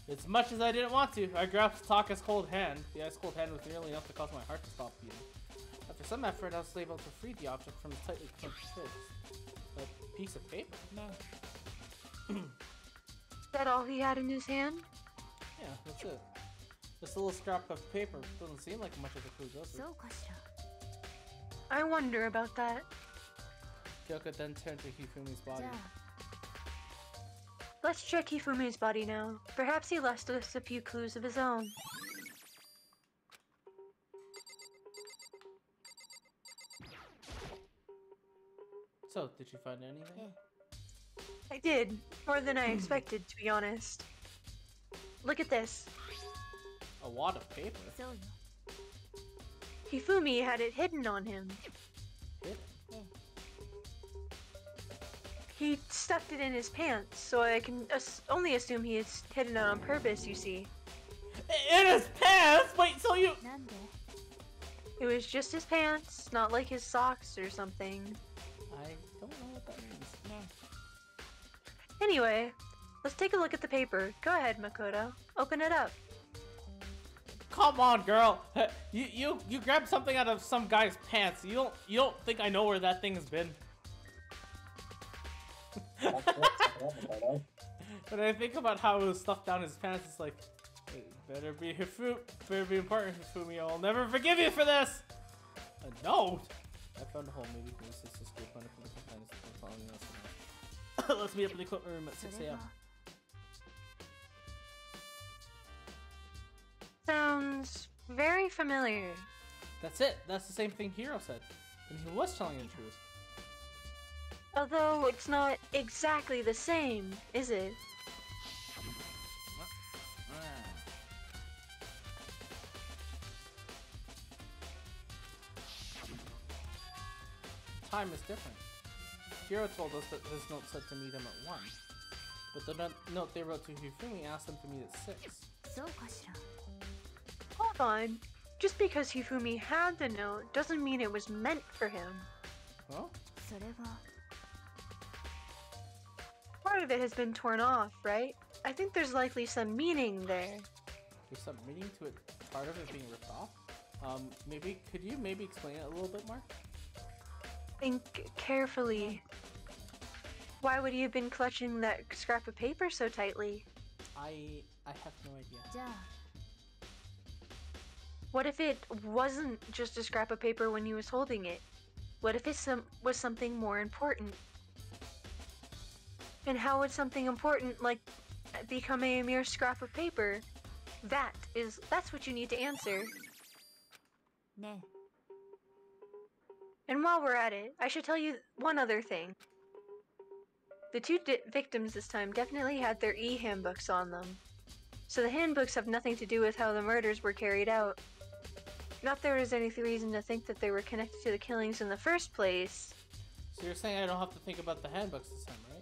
As much as I didn't want to, I grabbed Taka's cold hand. The ice cold hand was nearly enough to cause my heart to stop beating. After some effort, I was able to free the object from the tightly clenched fist. A piece of paper? No. Is that all he had in his hand? Yeah, that's it. This little scrap of paper doesn't seem like much of a clue, does it? I wonder about that. Kyoko then turned to Hifumi's body. Let's check Hifumi's body now. Perhaps he left us a few clues of his own. So, did you find anything? I did. More than I expected, to be honest. Look at this. A wad of paper? Hifumi had it hidden on him. Hidden? He stuffed it in his pants, so I can only assume he has hidden it on purpose, you see. In his pants? Wait, so you... It was just his pants, not like his socks or something. I don't know what that means. No. Anyway, let's take a look at the paper. Go ahead, Makoto. Open it up. Come on, girl. You grabbed something out of some guy's pants. You don't think I know where that thing's been? When I think about how it was stuffed down his pants, it's like, it better be important, Hifumi. I'll never forgive you for this. A note. I found a hole. Maybe this is just good fun for the kindness of following us. Let's meet up in the equipment room at 6 a.m. Sounds very familiar. That's it. That's the same thing Hiro said. And he was telling the truth. Although it's not exactly the same, is it? Time is different. Hiro told us that his note said to meet him at 1. But the note they wrote to Hifumi asked him to meet at 6. Hold on. Just because Hifumi had the note doesn't mean it was meant for him. Huh? Part of it has been torn off, right? I think there's likely some meaning there. There's some meaning to it, part of it being ripped off? Could you maybe explain it a little bit more? Think carefully. Why would he have been clutching that scrap of paper so tightly? I have no idea. What if it wasn't just a scrap of paper when he was holding it? What if it was something more important? And how would something important like become a mere scrap of paper? That's what you need to answer. And while we're at it, I should tell you one other thing. The two victims this time definitely had their e-handbooks on them. So the handbooks have nothing to do with how the murders were carried out. Not there is any reason to think that they were connected to the killings in the first place. So you're saying I don't have to think about the handbooks this time, right?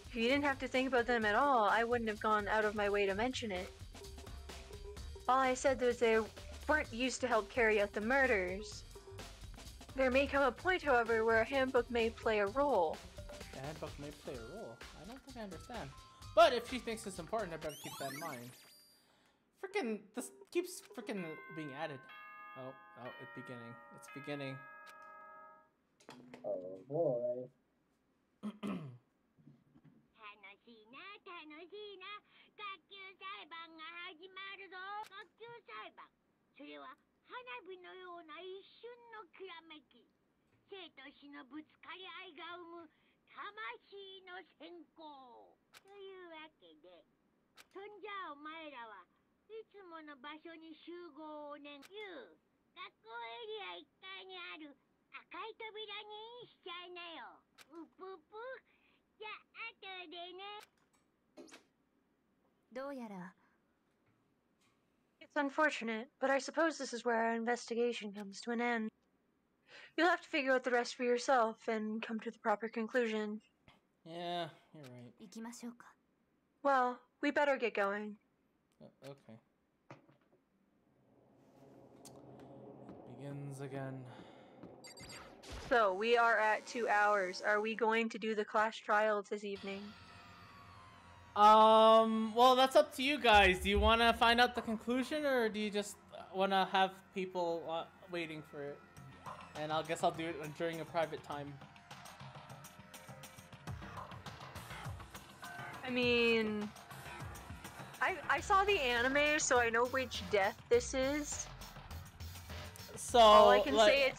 If you didn't have to think about them at all, I wouldn't have gone out of my way to mention it. All I said was they weren't used to help carry out the murders. There may come a point, however, where a handbook may play a role. A handbook may play a role? I don't think I understand. But if she thinks it's important, I better keep that in mind. This keeps freaking being added. Oh, it's beginning. It's beginning. Oh boy. それは花火のような一瞬のきらめき。生と死のぶつかり合いが生む魂の閃光。というわけで、そんじゃお前らはいつもの場所に集合を願う。学校エリア1階にある赤い扉にインしちゃいなよ。うぷぷ。じゃあ後でね。どうやら It's unfortunate, but I suppose this is where our investigation comes to an end. You'll have to figure out the rest for yourself and come to the proper conclusion. Yeah, you're right. 行きましょうか。 Well, we better get going. Okay. It begins again. So, we are at 2 hours. Are we going to do the class trials this evening? Well, that's up to you guys. Do you want to find out the conclusion, or do you just want to have people waiting for it? And I guess I'll do it during a private time. I mean, I saw the anime, so I know which death this is. So all I can like,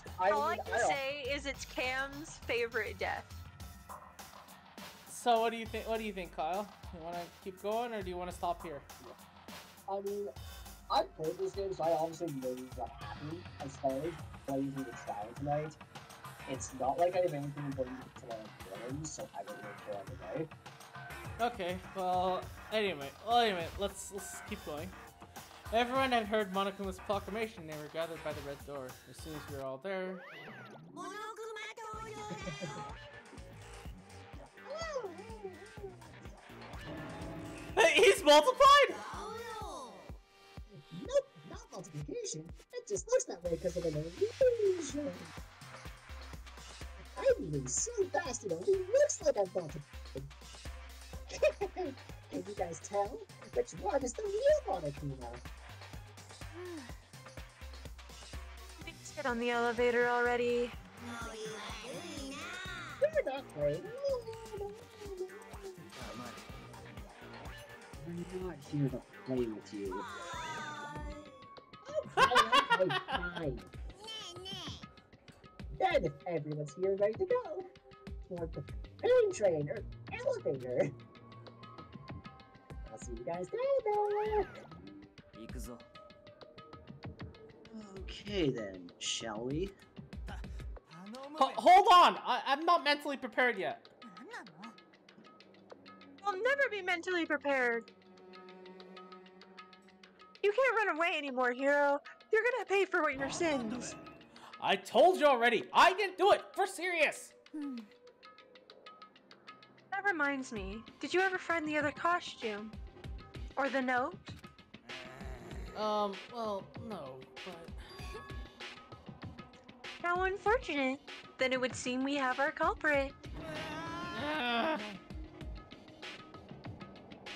say is it's Cam's favorite death. So what do you think? What do you think, Kyle? You want to keep going, or do you want to stop here? I mean, I played this game, so I obviously know what happened as far as playing through the trial tonight. It's not like I have anything important to learn, so I don't really care either way. Okay. Well, anyway, let's keep going. Everyone had heard Monokuma's proclamation. They were gathered by the red door. As soon as we were all there. He's multiplied! Nope, not multiplication. It just looks that way because of an illusion. I'm moving so fast it only looks like I'm multiplied. Can you guys tell which one is the real Monokuma? Let's get on the elevator already. We're not playing. I'm not here to play with you. Okay, fine. Then if everyone's here ready to go, toward the train or elevator. I'll see you guys later. Okay then, shall we? Hold on! I'm not mentally prepared yet. I'll never be mentally prepared. You can't run away anymore, Hero. You're gonna pay for what your sins. I told you already. I didn't do it. For serious. That reminds me. Did you ever find the other costume? Or the note? Well, no, but... How unfortunate. Then it would seem we have our culprit.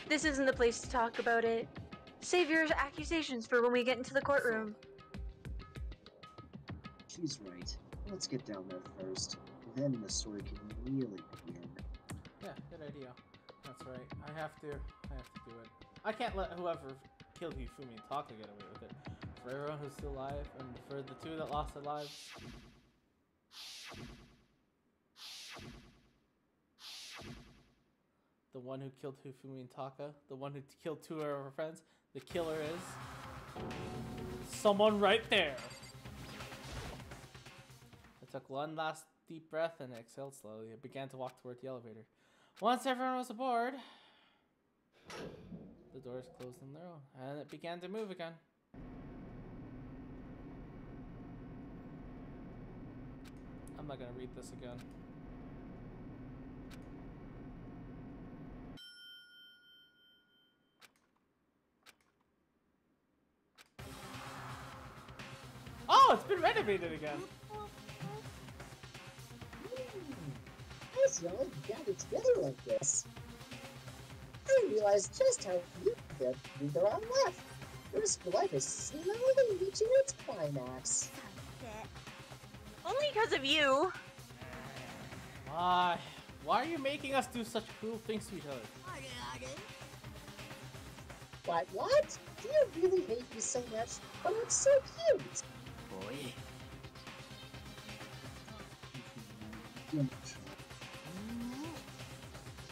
This isn't the place to talk about it. Save your accusations for when we get into the courtroom. She's right. Let's get down there first. Then the story can really begin. Yeah, good idea. That's right. I have to do it. I can't let whoever killed Hifumi and Taka get away with it. For everyone who's still alive, and for the two that lost their lives. The one who killed Hifumi and Taka, the one who killed two of our friends, the killer is... someone right there! I took one last deep breath and exhaled slowly. I began to walk toward the elevator. Once everyone was aboard, the doors closed on their own, and it began to move again. I'm not gonna read this again. Oh, it's been renovated again. As y'all gathered together like this, I realized just how you feel either on left. Your school life is slowly reaching its climax. Only because of you. Why are you making us do such cruel things to each other? What? Do you really hate me so much? Oh, it's so cute!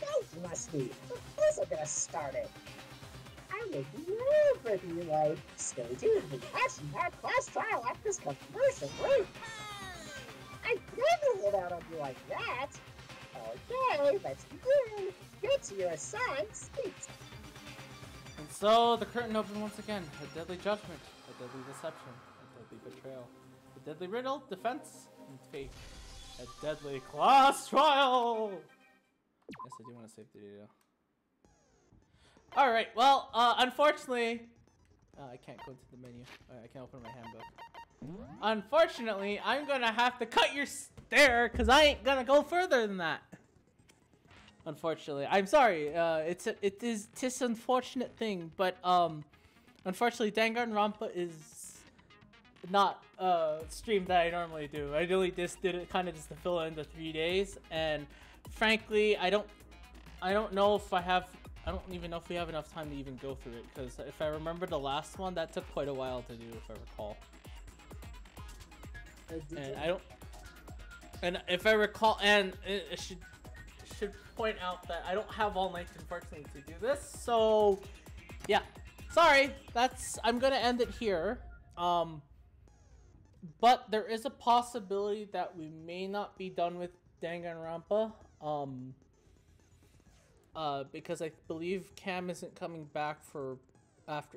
Don't trust me. Of course I'm gonna start it. I would never be like, stay tuned and watching our class trial after this commercial break. I'd never hold out on you like that. Okay, let's begin. Get to your assigned seats. And so the curtain opened once again. A deadly judgment, a deadly deception, a deadly betrayal, a deadly riddle, defense, and fate. A deadly class trial! Yes, I do want to save the video. Alright, well, unfortunately... I can't go into the menu. I can't open my handbook. Unfortunately, I'm gonna have to cut your stare, because I ain't gonna go further than that. Unfortunately. I'm sorry, it is unfortunate thing, but, unfortunately, Danganronpa is not stream that I normally do. I really just did it kind of just to fill in the 3 days, and frankly, I don't know if I don't even know if we have enough time to even go through it, because if I remember the last one, that took quite a while to do, if I recall. And I don't. And if I recall, and it should point out that I don't have all night, unfortunately, to do this. So, yeah, sorry. I'm gonna end it here. But there is a possibility that we may not be done with Danganronpa. Because I believe Cam isn't coming back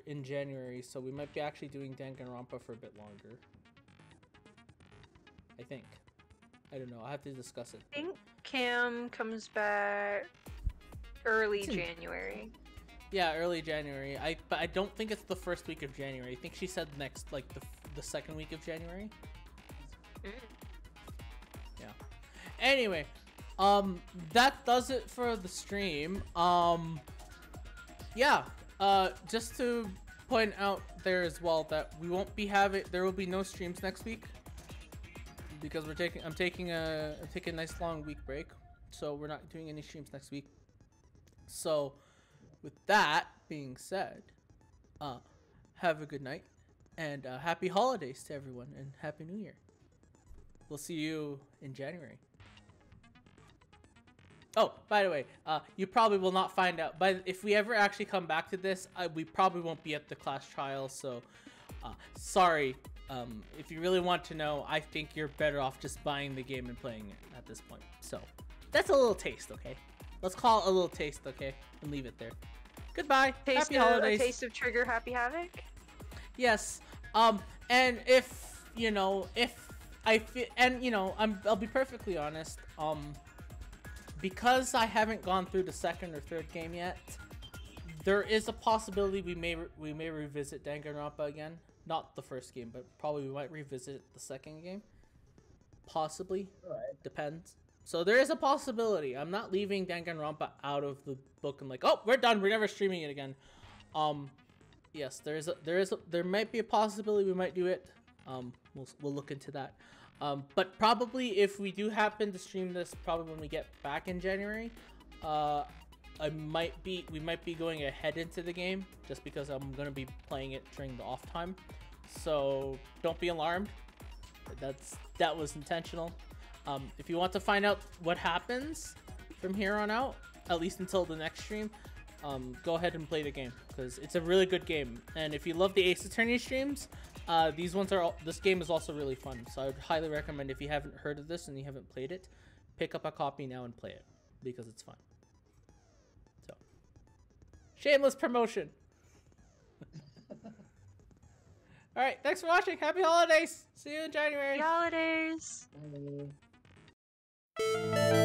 in January, so we might be actually doing Danganronpa for a bit longer. I think. I don't know. I have to discuss it. I think Cam comes back early January. Yeah, early January. But I don't think it's the first week of January. I think she said next, like the second week of January. Yeah. Anyway, that does it for the stream. Yeah. Just to point out there as well that we won't be there will be no streams next week because I'm taking a nice long week break, so we're not doing any streams next week. So, with that being said, have a good night and happy holidays to everyone and happy New Year. We'll see you in January. Oh, by the way, you probably will not find out. But if we ever actually come back to this, we probably won't be at the class trial. So, sorry. If you really want to know, I think you're better off just buying the game and playing it at this point. So, that's a little taste, okay? Let's call it a little taste, okay? And leave it there. Goodbye. Happy holidays. A taste of Trigger Happy Havoc? Yes. And if, I feel, and, I'll be perfectly honest, because I haven't gone through the second or third game yet, there is a possibility we may revisit Danganronpa again. Not the first game, but probably we might revisit the second game. Possibly. Alright. Depends. So there is a possibility. I'm not leaving Danganronpa out of the book and like, oh, we're done. We're never streaming it again. Yes, there might be a possibility we might do it. We'll look into that. But probably if we do happen to stream this, probably when we get back in January, we might be going ahead into the game just because I'm gonna be playing it during the off time. So don't be alarmed. That was intentional. If you want to find out what happens from here on out, at least until the next stream, go ahead and play the game because it's a really good game. And if you love the Ace Attorney streams, this game is also really fun. So I would highly recommend, if you haven't heard of this and you haven't played it, pick up a copy now and play it because it's fun. So, shameless promotion. All right, thanks for watching. Happy holidays. See you in January. Happy holidays. Bye.